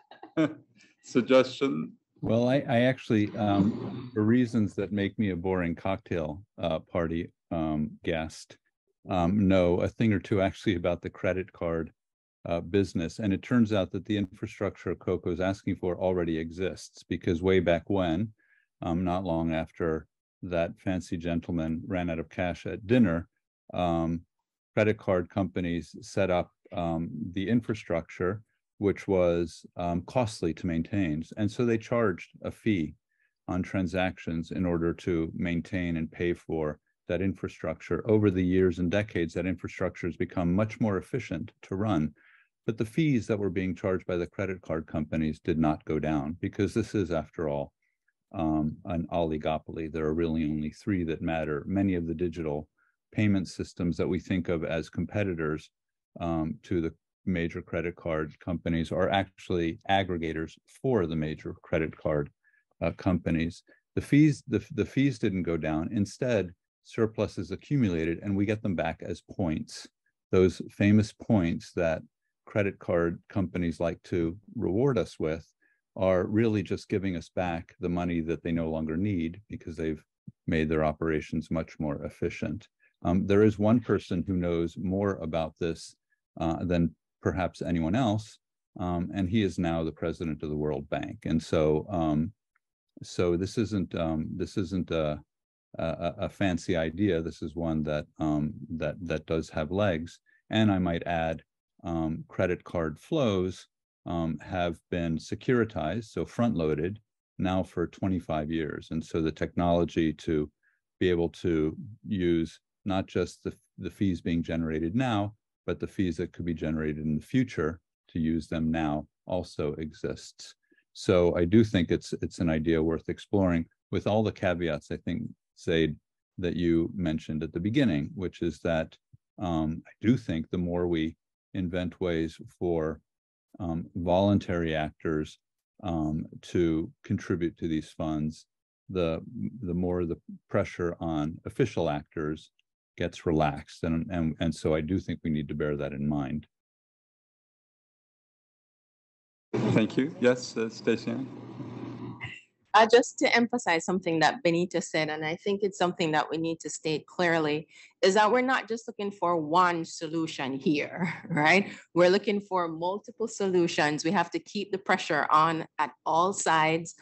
suggestion? Well, I actually, for reasons that make me a boring cocktail party guest, know a thing or two actually about the credit card business. And it turns out that the infrastructure Coco is asking for already exists, because way back when, not long after that fancy gentleman ran out of cash at dinner, credit card companies set up the infrastructure, which was costly to maintain. And so they charged a fee on transactions in order to maintain and pay for that infrastructure. Over the years and decades, that infrastructure has become much more efficient to run. But the fees that were being charged by the credit card companies did not go down, because this is, after all, an oligopoly. There are really only three that matter. Many of the digital payment systems that we think of as competitors to the major credit card companies are actually aggregators for the major credit card companies. The fees didn't go down. Instead, surplus is accumulated, and we get them back as points. Those famous points that credit card companies like to reward us with are really just giving us back the money that they no longer need, because they've made their operations much more efficient. There is one person who knows more about this than perhaps anyone else, and he is now the president of the World Bank. And so, this isn't a fancy idea. This is one that that does have legs. And I might add, credit card flows have been securitized, so front-loaded, now for 25 years. And so the technology to be able to use not just the fees being generated now, but the fees that could be generated in the future to use them now also exists. So I do think it's an idea worth exploring, with all the caveats, I think, Zeid, that you mentioned at the beginning, which is that I do think the more we invent ways for voluntary actors to contribute to these funds, the more the pressure on official actors gets relaxed. And so I do think we need to bear that in mind. Thank you. Yes, Stacey Ann? Just to emphasize something that Benita said, and I think it's something that we need to state clearly, is that we're not just looking for one solution here, right? We're looking for multiple solutions. We have to keep the pressure on at all sides,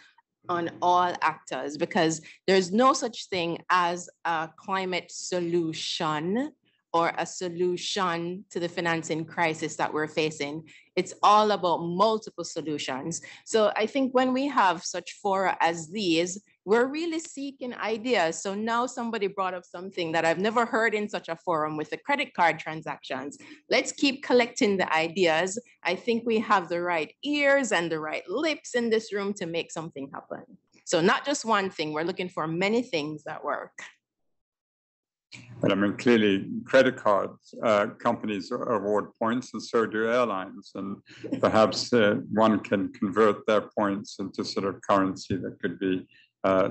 on all actors, because there's no such thing as a climate solution or a solution to the financing crisis that we're facing. It's all about multiple solutions. So I think when we have such fora as these, we're really seeking ideas. So now somebody brought up something that I've never heard in such a forum with the credit card transactions. Let's keep collecting the ideas. I think we have the right ears and the right lips in this room to make something happen. So not just one thing, we're looking for many things that work. But I mean, clearly, credit cards companies award points, and so do airlines. And perhaps one can convert their points into sort of currency that could be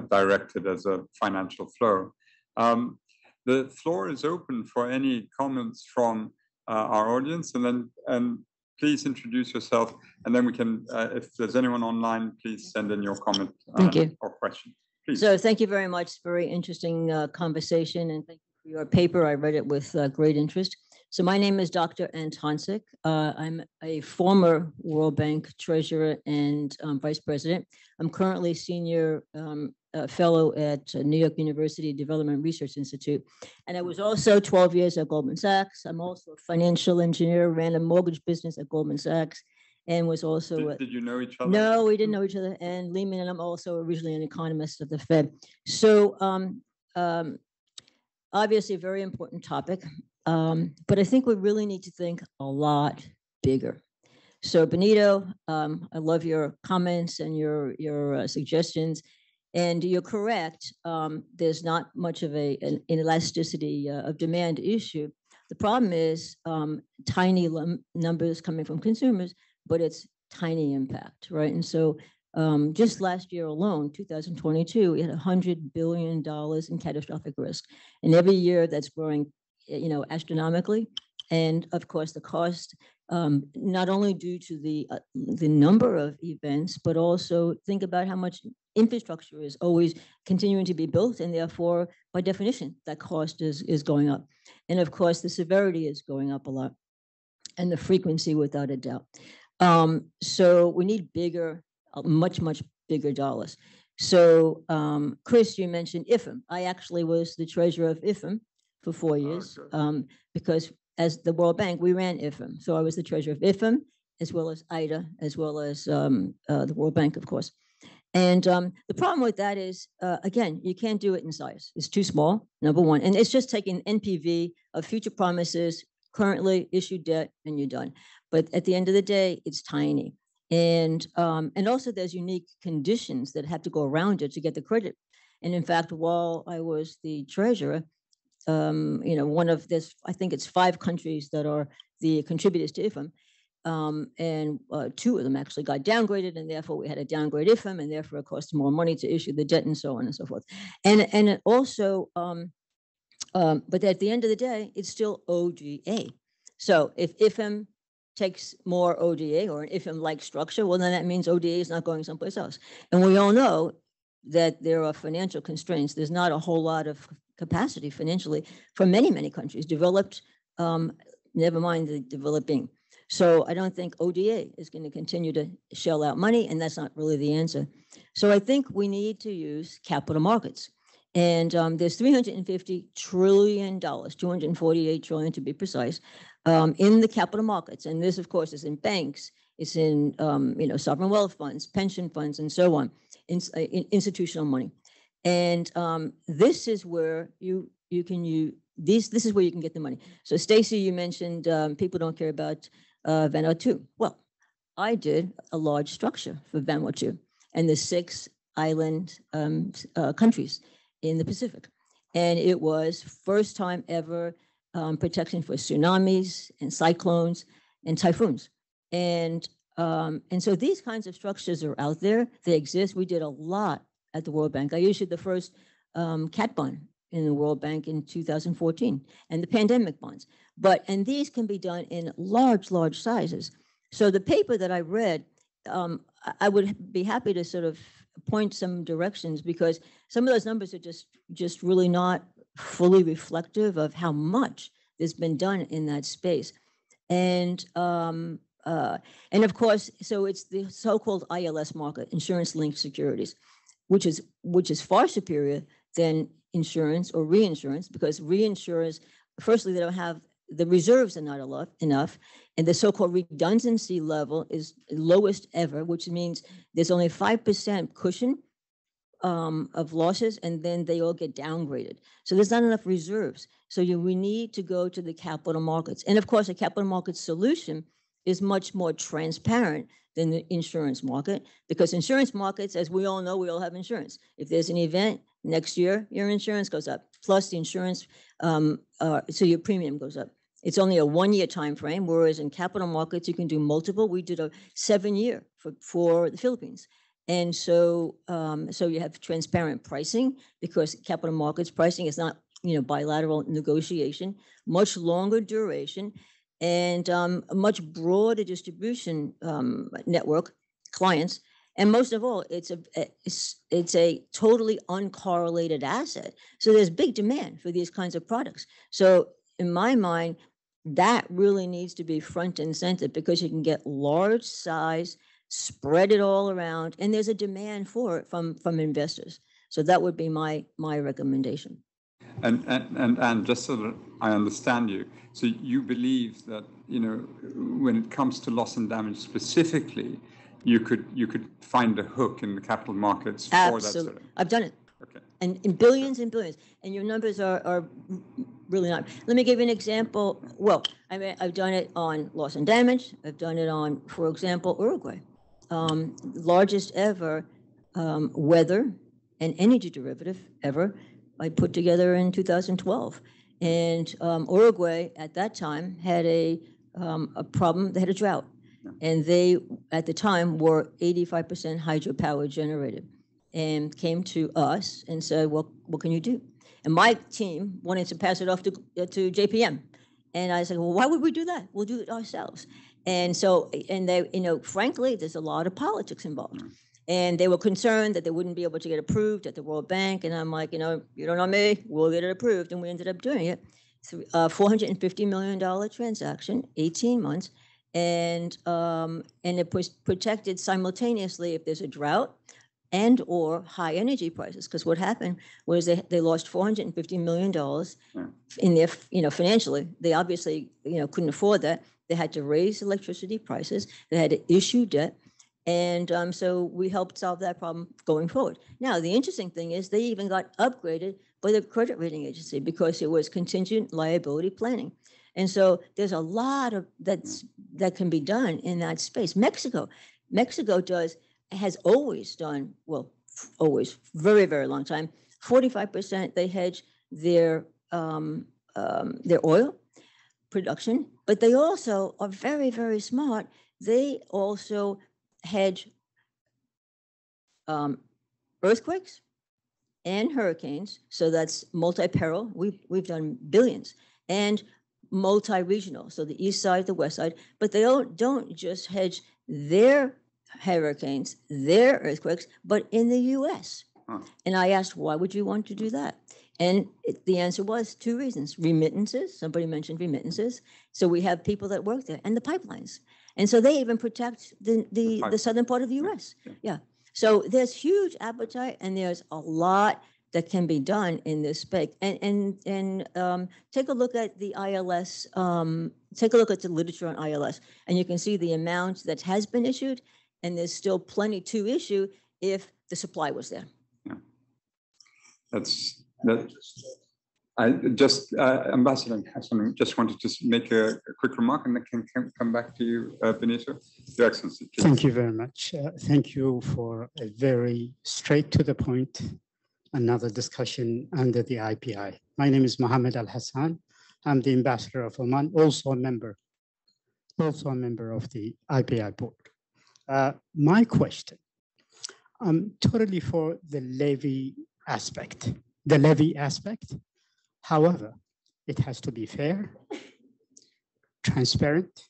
directed as a financial flow. The floor is open for any comments from our audience, and please introduce yourself, and then we can, if there's anyone online, please send in your comment Thank you. or question. Please. So thank you very much. Very interesting conversation, and thank you for your paper. I read it with great interest. So my name is Dr. Antoncic. I'm a former World Bank treasurer and vice president. I'm currently senior fellow at New York University Development Research Institute. And I was also 12 years at Goldman Sachs. I'm also a financial engineer, ran a mortgage business at Goldman Sachs, and was also— Did you know each other? No, we didn't know each other. And Lehman, and I'm also originally an economist of the Fed. So obviously a very important topic. But I think we really need to think a lot bigger. So Benito, I love your comments and your suggestions, and you're correct. There's not much of an elasticity of demand issue. The problem is tiny numbers coming from consumers, but it's tiny impact, right? And so just last year alone, 2022, we had $100 billion in catastrophic risk, and every year that's growing, astronomically. And of course, the cost, not only due to the number of events, but also think about how much infrastructure is always continuing to be built, and therefore, by definition, that cost is going up. And of course, the severity is going up a lot, and the frequency, without a doubt. So we need bigger, much bigger dollars. So Chris, you mentioned IFM. I actually was the treasurer of IFM for 4 years, because as the World Bank, we ran IFM. So I was the treasurer of IFM, as well as IDA, as well as the World Bank, of course. And the problem with that is, again, you can't do it in size. It's too small, number one. And it's just taking NPV of future promises, currently issued debt, and you're done. But at the end of the day, it's tiny. And also there's unique conditions that have to go around it to get the credit. And in fact, while I was the treasurer, one of this, I think it's 5 countries that are the contributors to IFM. And 2 of them actually got downgraded, and therefore we had to downgrade IFM, and therefore it cost more money to issue the debt, and so on and so forth. And it also, but at the end of the day, it's still ODA. So if IFM takes more ODA, or an IFM-like structure, well, then that means ODA is not going someplace else. And we all know that there are financial constraints. There's not a whole lot of capacity financially for many countries, developed, never mind the developing. So I don't think ODA is going to continue to shell out money, and that's not really the answer. So I think we need to use capital markets. And there's $350 trillion, 248 trillion to be precise, in the capital markets. And this, of course, is in banks, it's in sovereign wealth funds, pension funds, and so on, in institutional money. And this is where you can use this is where you can get the money. So Stacy, you mentioned people don't care about Vanuatu. Well, I did a large structure for Vanuatu and the 6 island countries in the Pacific. And it was first time ever protection for tsunamis and cyclones and typhoons. And so these kinds of structures are out there. They exist. We did a lot at the World Bank. I issued the first cat bond in the World Bank in 2014, and the pandemic bonds. And these can be done in large sizes. So the paper that I read, I would be happy to sort of point some directions, because some of those numbers are just really not fully reflective of how much has been done in that space. And of course, so it's the so-called ILS market, insurance-linked securities, which is far superior than insurance or reinsurance, because reinsurers, firstly, they don't have the reserves are not enough, and the so-called redundancy level is lowest ever, which means there's only 5% cushion of losses, and then they all get downgraded. So there's not enough reserves. So we need to go to the capital markets. And of course, a capital market solution is much more transparent than the insurance market, because insurance markets, as we all know, we all have insurance. If there's an event next year, your insurance goes up, plus the insurance, so your premium goes up. It's only a 1-year time frame, whereas in capital markets, you can do multiple. We did a 7-year for the Philippines. And so you have transparent pricing, because capital markets pricing is not bilateral negotiation, much longer duration. and a much broader distribution network, clients. And most of all, it's a totally uncorrelated asset. So there's big demand for these kinds of products. So in my mind, that really needs to be front and center, because you can get large size, spread it all around, and there's a demand for it from investors. So that would be my recommendation. And just so that I understand you, so you believe that, you know, when it comes to loss and damage specifically, you could find a hook in the capital markets for Absolutely. that sort of. I've done it. Okay. And in billions and billions, and your numbers are really not. Let me give you an example. Well, I mean, I've done it on loss and damage. I've done it on, for example, Uruguay, largest ever weather and energy derivative ever. I put together in 2012, and Uruguay at that time had a problem. They had a drought, and they at the time were 85% hydropower generated, and came to us and said, "Well, what can you do?" And my team wanted to pass it off to JPM, and I said, "Well, why would we do that? We'll do it ourselves." And so, and they, you know, frankly, there's a lot of politics involved. And they were concerned that they wouldn't be able to get approved at the World Bank. And I'm like, you know, you don't know me, we'll get it approved. And we ended up doing it. $450 million transaction, 18 months. And it was protected simultaneously if there's a drought and or high energy prices. Because what happened was they lost $450 million in their, you know, financially. They obviously, you know, couldn't afford that. They had to raise electricity prices. They had to issue debt. And so we helped solve that problem going forward. Now, the interesting thing is they even got upgraded by the credit rating agency because it was contingent liability planning. And so there's a lot of that can be done in that space. Mexico has always done, well, always, very, very long time, 45% they hedge their oil production, but they also are very, very smart. They also hedge earthquakes and hurricanes, so that's multi-peril. We've done billions, and multi-regional, so the east side, the west side. But they don't just hedge their hurricanes, their earthquakes, but in the U.S. And I asked, why would you want to do that? And the answer was 2 reasons: remittances. Somebody mentioned remittances, so we have people that work there, and the pipelines. And so they even protect the southern part of the U.S. Yeah. So there's huge appetite, and there's a lot that can be done in this space. And take a look at the ILS. Take a look at the literature on ILS, and you can see the amount that has been issued, and there's still plenty to issue if the supply was there. Yeah. I just, Ambassador Hassan, just wanted to make a quick remark, and then can come back to you, Benito. Your Excellency. Please. Thank you very much. Thank you for a very straight to the point, another discussion under the IPI. My name is Mohammed Al-Hussein. I'm the Ambassador of Oman, also a member of the IPI board. My question, I'm totally for the levy aspect. However, it has to be fair, transparent,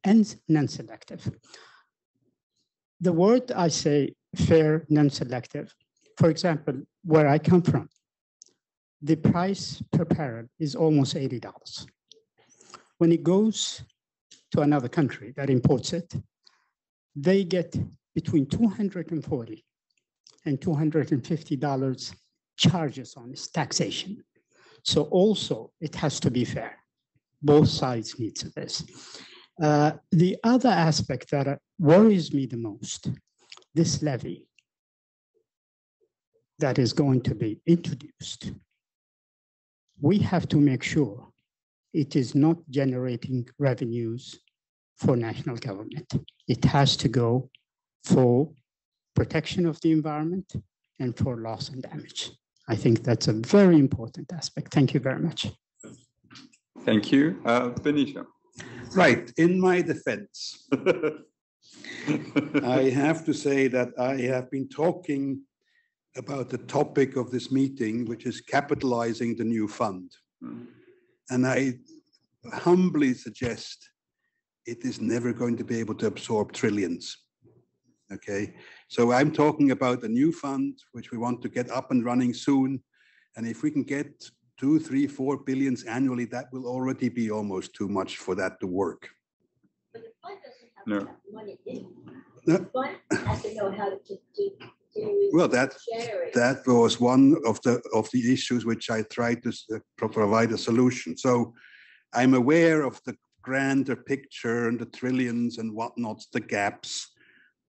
and non-selective. The word I say, fair, non-selective, for example, where I come from, the price per barrel is almost $80. When it goes to another country that imports it, they get between $240 and $250 charges on its taxation. So also it has to be fair. Both sides need to this. The other aspect that worries me the most, this levy that is going to be introduced, we have to make sure it is not generating revenues for national government. It has to go for protection of the environment and for loss and damage. I think that's a very important aspect. Thank you very much. Thank you. Benito. Right. In my defense, I have to say that I have been talking about the topic of this meeting, which is capitalizing the new fund. And I humbly suggest it is never going to be able to absorb trillions. Okay, so I'm talking about a new fund which we want to get up and running soon, and if we can get 2, 3, 4 billions annually, that will already be almost too much for that to work. But the fund doesn't have No. enough money in it. No. The fund has to know how to Well, that was one of the issues which I tried to provide a solution. So I'm aware of the grander picture and the trillions and whatnot, the gaps,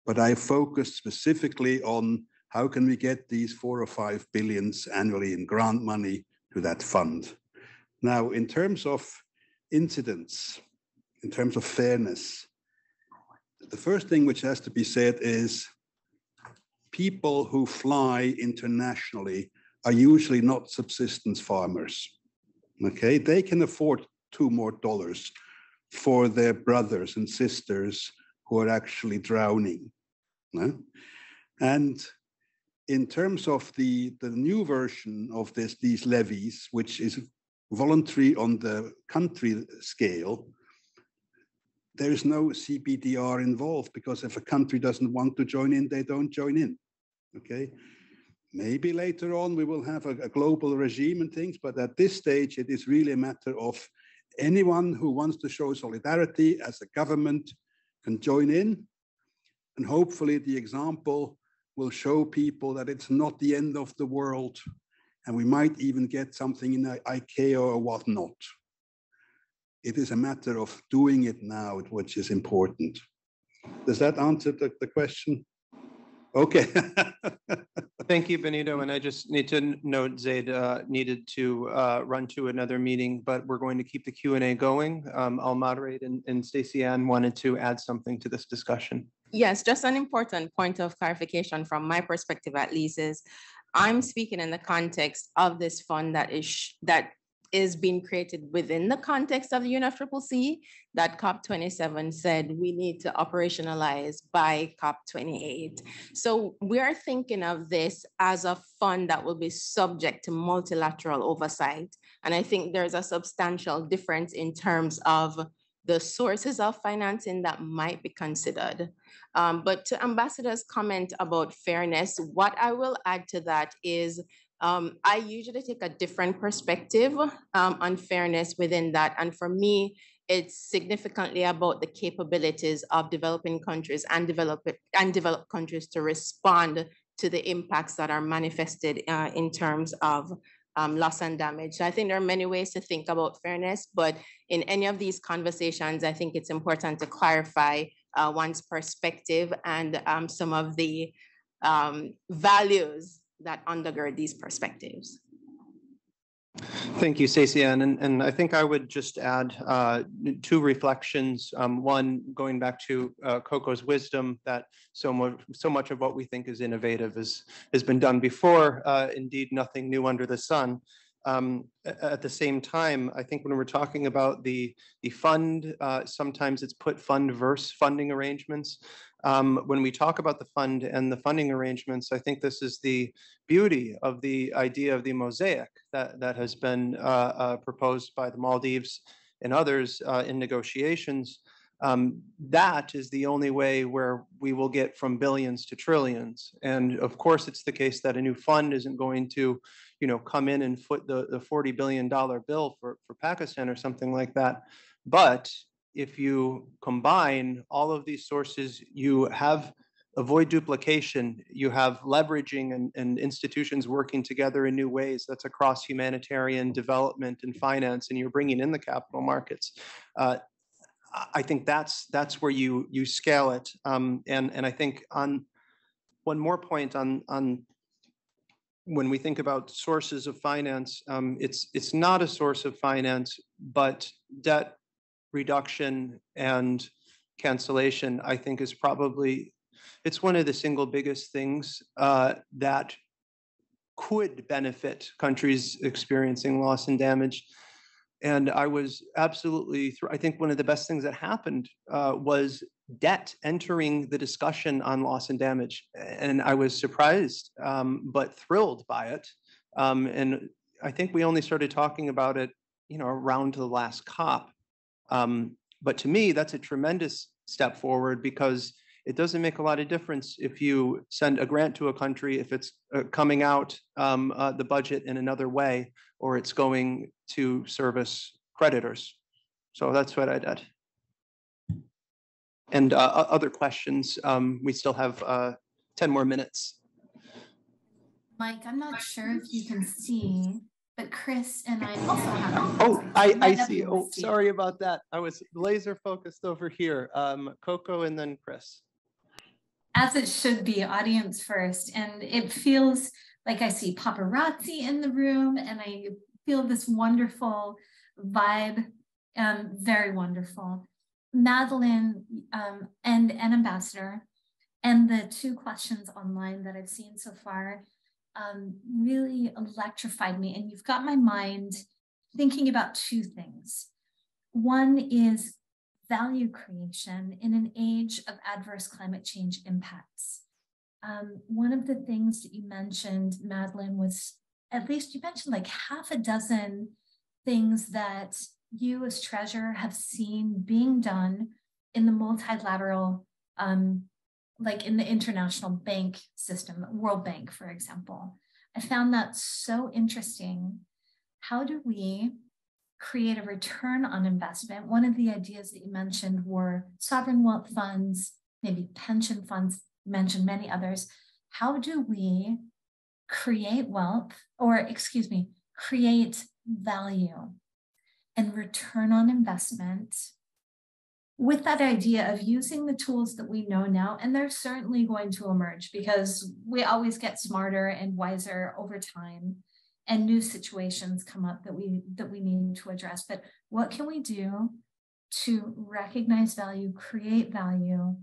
but I focused specifically on how can we get these 4 or 5 billions annually in grant money to that fund. Now, in terms of incidents, in terms of fairness, the first thing which has to be said is people who fly internationally are usually not subsistence farmers. Okay, they can afford $2 more for their brothers and sisters who are actually drowning. And in terms of the new version of these levies, which is voluntary on the country scale, there is no CBDR involved, because if a country doesn't want to join in, they don't join in. Okay, maybe later on we will have a global regime and things, but at this stage it is really a matter of anyone who wants to show solidarity as a government can join in, and hopefully the example will show people that it's not the end of the world, and we might even get something in ICAO or whatnot. It is a matter of doing it now, which is important. Does that answer the question? Okay. Thank you, Benito. And I just need to note Zeid needed to run to another meeting, but we're going to keep the Q&A going. I'll moderate, and Stacey Ann wanted to add something to this discussion. Yes, just an important point of clarification from my perspective, at least, is I'm speaking in the context of this fund that is being created within the context of the UNFCCC that COP27 said we need to operationalize by COP28. So we are thinking of this as a fund that will be subject to multilateral oversight. And I think there's a substantial difference in terms of the sources of financing that might be considered. But to Ambassador's comment about fairness, what I will add to that is I usually take a different perspective on fairness within that. And for me, it's significantly about the capabilities of developing countries and developed countries to respond to the impacts that are manifested in terms of loss and damage. So I think there are many ways to think about fairness, but in any of these conversations, I think it's important to clarify one's perspective and some of the values that undergird these perspectives. Thank you, Stacey Ann. And I think I would just add 2 reflections. One, going back to Coco's wisdom, that so much of what we think is innovative has been done before. Indeed, nothing new under the sun. At the same time, I think when we're talking about the fund, sometimes it's put fund versus funding arrangements. When we talk about the fund and the funding arrangements, I think this is the beauty of the idea of the mosaic that has been proposed by the Maldives and others in negotiations. That is the only way where we will get from billions to trillions. And of course, it's the case that a new fund isn't going to, come in and foot the $40 billion bill for Pakistan or something like that. But if you combine all of these sources, you have avoid duplication, you have leveraging and institutions working together in new ways. That's across humanitarian development and finance, and you're bringing in the capital markets. I think that's where you scale it. And I think on one more point on when we think about sources of finance, it's not a source of finance, but debt reduction and cancellation, I think, is probably, it's one of the single biggest things that could benefit countries experiencing loss and damage. And I was absolutely, I think one of the best things that happened was debt entering the discussion on loss and damage. And I was surprised, but thrilled by it. And I think we only started talking about it, around the last COP. But to me, that's a tremendous step forward, because it doesn't make a lot of difference if you send a grant to a country, if it's coming out the budget in another way, or it's going to service creditors. So that's what I did. And other questions, we still have 10 more minutes. Mike, I'm not sure if you can see, but Chris and I also have. Oh, I see. Oh, sorry about that. I was laser focused over here. Coco and then Chris. As it should be, audience first. And it feels like I see paparazzi in the room, and I feel this wonderful vibe, very wonderful. Madeline and Ambassador, and the two questions online that I've seen so far really electrified me. And you've got my mind thinking about two things. One is value creation in an age of adverse climate change impacts. One of the things that you mentioned, Madeline, was at least you mentioned like half a dozen things that you as treasurer have seen being done in the multilateral, like in the international bank system, World Bank, for example. I found that so interesting. How do we create a return on investment? One of the ideas that you mentioned were sovereign wealth funds, maybe pension funds, mentioned many others. How do we create wealth, or excuse me, create value and return on investment with that idea of using the tools that we know now? And they're certainly going to emerge, because we always get smarter and wiser over time, and new situations come up that we need to address. But what can we do to recognize value, create value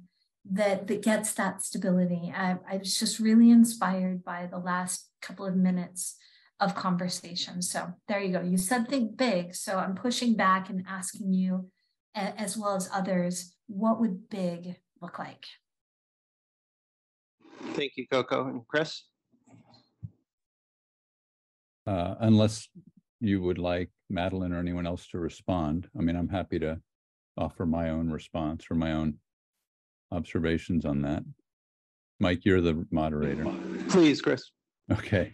that gets that stability? I was just really inspired by the last couple of minutes of conversation. So there you go. You said think big. So I'm pushing back and asking you, as well as others, what would big look like? Thank you, Coco. And Chris? Unless you would like Madeline or anyone else to respond, I mean, I'm happy to offer my own response or my own observations on that. Mike, you're the moderator. Please, Chris. Okay.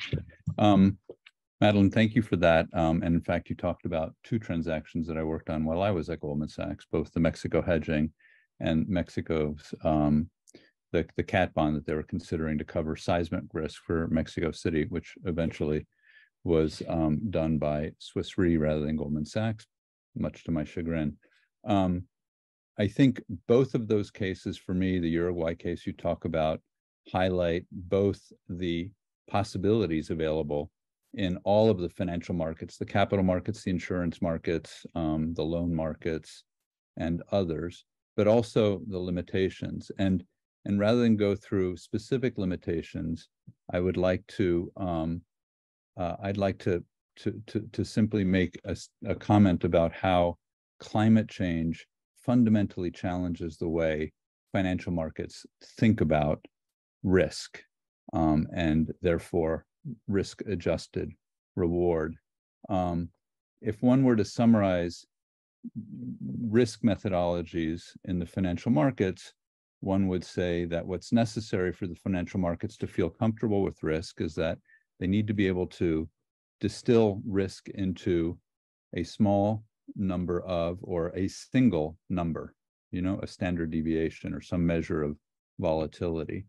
Madeline, thank you for that. And in fact, you talked about two transactions that I worked on while I was at Goldman Sachs, both the Mexico hedging and Mexico's, the cat bond that they were considering to cover seismic risk for Mexico City, which eventually was done by Swiss Re rather than Goldman Sachs, much to my chagrin. I think both of those cases, for me, the Uruguay case you talk about, highlight both the possibilities available in all of the financial markets, the capital markets, the insurance markets, the loan markets, and others, but also the limitations. And rather than go through specific limitations, I would like to to simply make a comment about how climate change fundamentally challenges the way financial markets think about risk, and therefore risk-adjusted reward. If one were to summarize risk methodologies in the financial markets, one would say that what's necessary for the financial markets to feel comfortable with risk is that they need to be able to distill risk into a small number of, or a single number, a standard deviation or some measure of volatility.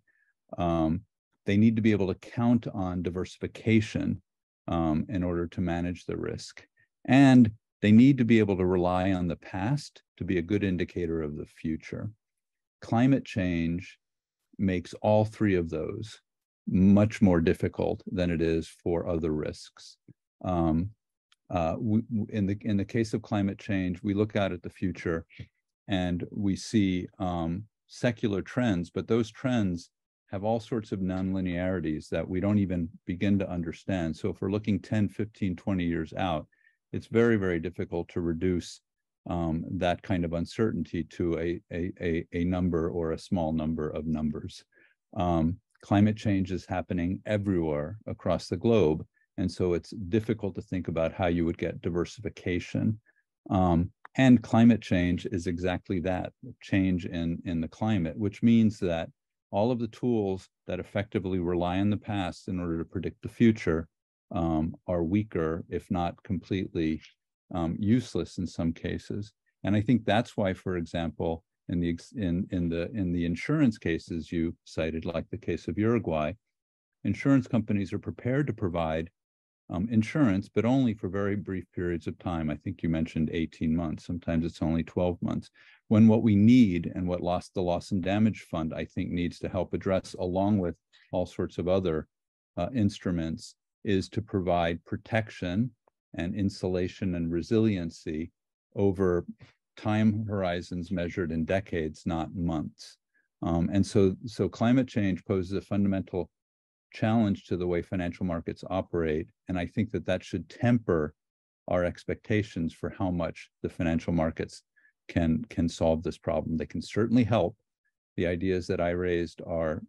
They need to be able to count on diversification in order to manage the risk. And they need to be able to rely on the past to be a good indicator of the future. Climate change makes all three of those much more difficult than it is for other risks. In the case of climate change, we look out at the future and we see secular trends, but those trends have all sorts of nonlinearities that we don't even begin to understand. So if we're looking 10, 15, 20 years out, it's very, very difficult to reduce that kind of uncertainty to a number or a small number of numbers. Climate change is happening everywhere across the globe, and so it's difficult to think about how you would get diversification. And climate change is exactly that, change in the climate, which means that all of the tools that effectively rely on the past in order to predict the future are weaker, if not completely useless in some cases. And I think that's why, for example, in the insurance cases you cited, like the case of Uruguay, insurance companies are prepared to provide insurance, but only for very brief periods of time. I think you mentioned 18 months. Sometimes it's only 12 months. When what we need and what the loss and damage fund, I think, needs to help address, along with all sorts of other instruments, is to provide protection and insulation and resiliency over time horizons measured in decades, not months. And so climate change poses a fundamental challenge to the way financial markets operate. And I think that should temper our expectations for how much the financial markets can solve this problem. They can certainly help. The ideas that I raised are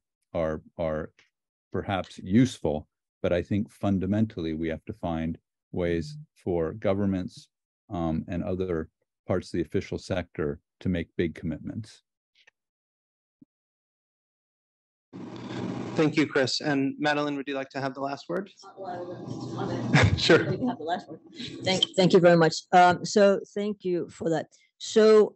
perhaps useful, but I think fundamentally we have to find ways for governments and other parts of the official sector to make big commitments. Thank you, Chris. And Madeline, would you like to have the last word? Sure. You can have the last word. Thank you very much. So thank you for that. So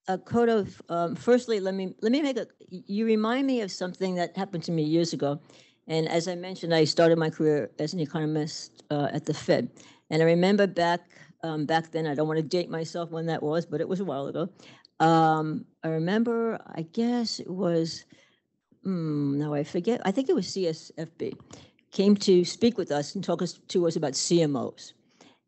a code of, firstly, let me make you remind me of something that happened to me years ago. And as I mentioned, I started my career as an economist at the Fed. And I remember back then, I don't want to date myself when that was, but it was a while ago. I remember, I guess it was, now I forget, I think it was CSFB, came to speak with us and talk to us about CMOs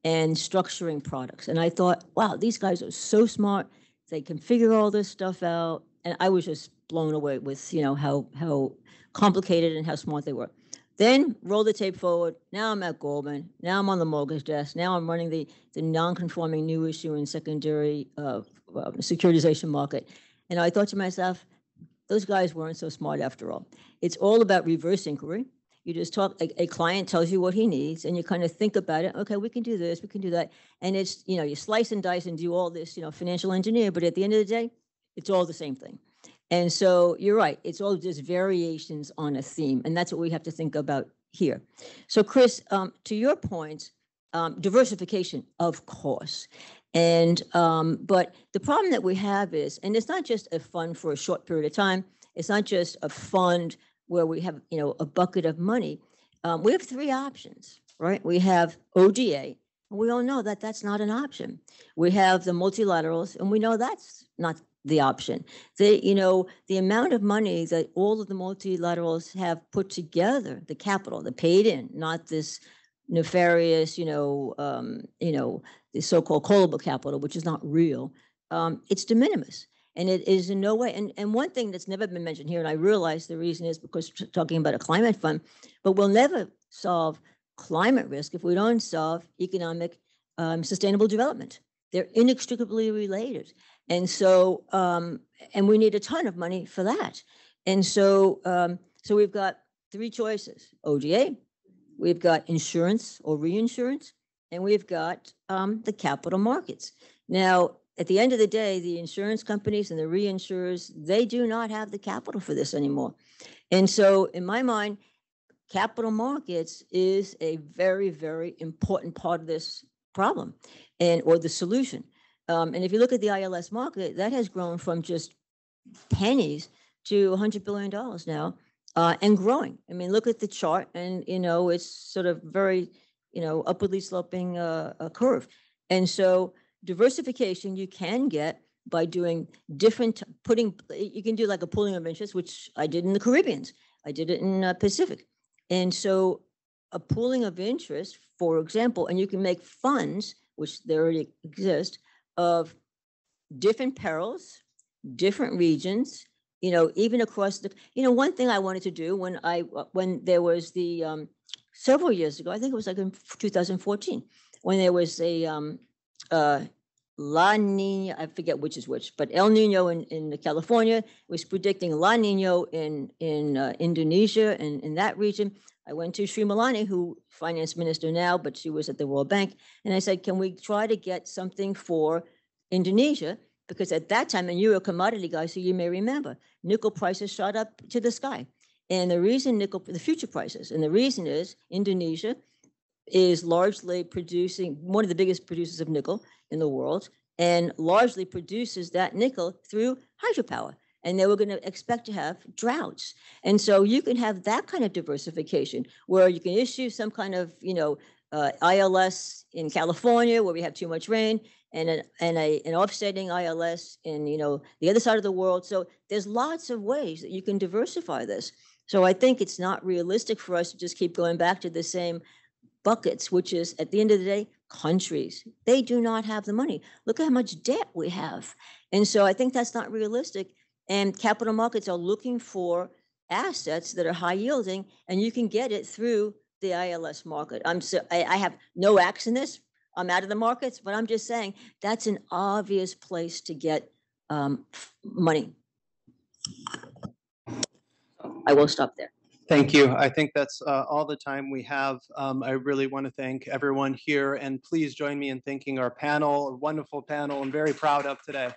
and structuring products. And I thought, wow, these guys are so smart. They can figure all this stuff out. And I was just blown away with, how complicated and how smart they were. Then roll the tape forward. Now I'm at Goldman. Now I'm on the mortgage desk. Now I'm running the non-conforming new issue and secondary securitization market. And I thought to myself, those guys weren't so smart after all. It's all about reverse inquiry. You just talk, a client tells you what he needs, and you kind of think about it. Okay, we can do this, we can do that. And it's, you slice and dice and do all this, financial engineer, but at the end of the day, it's all the same thing. And so you're right, it's all just variations on a theme. And that's what we have to think about here. So Chris, to your point, diversification, of course. And but the problem that we have is, and it's not just a fund for a short period of time. It's not just a fund where we have, a bucket of money. We have three options, right? We have ODA, and we all know that that's not an option. We have the multilaterals, and we know that's not the option. The amount of money that all of the multilaterals have put together, the capital, the paid in, not this nefarious, the so-called callable capital, which is not real, it's de minimis. And it is in no way. And one thing that's never been mentioned here, and I realize the reason is because we're talking about a climate fund, but we'll never solve climate risk if we don't solve economic sustainable development. They're inextricably related. And so, and we need a ton of money for that. And so, so we've got three choices: ODA, we've got insurance or reinsurance, and we've got the capital markets. Now, at the end of the day, the insurance companies and the reinsurers, they do not have the capital for this anymore. And so in my mind, capital markets is a very, very important part of this problem or the solution. And if you look at the ILS market, that has grown from just pennies to $100 billion now and growing. I mean, look at the chart and, it's sort of very, upwardly sloping curve. And so diversification you can get by doing different, you can do like a pooling of interest, which I did in the Caribbean. I did it in Pacific. And so a pooling of interest, for example, and you can make funds, which they already exist, of different perils, different regions, even across the, one thing I wanted to do when there was the, several years ago, I think it was like in 2014, when there was a La Nina, I forget which is which, but El Nino in California was predicting La Nino in Indonesia and in that region. I went to Sri Malani, who finance minister now, but she was at the World Bank. And I said, can we try to get something for Indonesia, because at that time, and you're a commodity guy, so you may remember, nickel prices shot up to the sky. And the reason the future prices, and the reason is Indonesia is largely producing, one of the biggest producers of nickel in the world, and largely produces that nickel through hydropower. And they were going to expect to have droughts. And so you can have that kind of diversification where you can issue some kind of, ILS in California where we have too much rain, and an offsetting ILS in, the other side of the world. So there's lots of ways that you can diversify this. So I think it's not realistic for us to just keep going back to the same buckets, which is at the end of the day, countries. They do not have the money. Look at how much debt we have. And so I think that's not realistic. And capital markets are looking for assets that are high yielding, and you can get it through the ILS market. I have no axe in this. I'm out of the markets, but I'm just saying that's an obvious place to get money. I will stop there. Thank you. I think that's all the time we have. I really want to thank everyone here, and please join me in thanking our panel, a wonderful panel I'm very proud of today.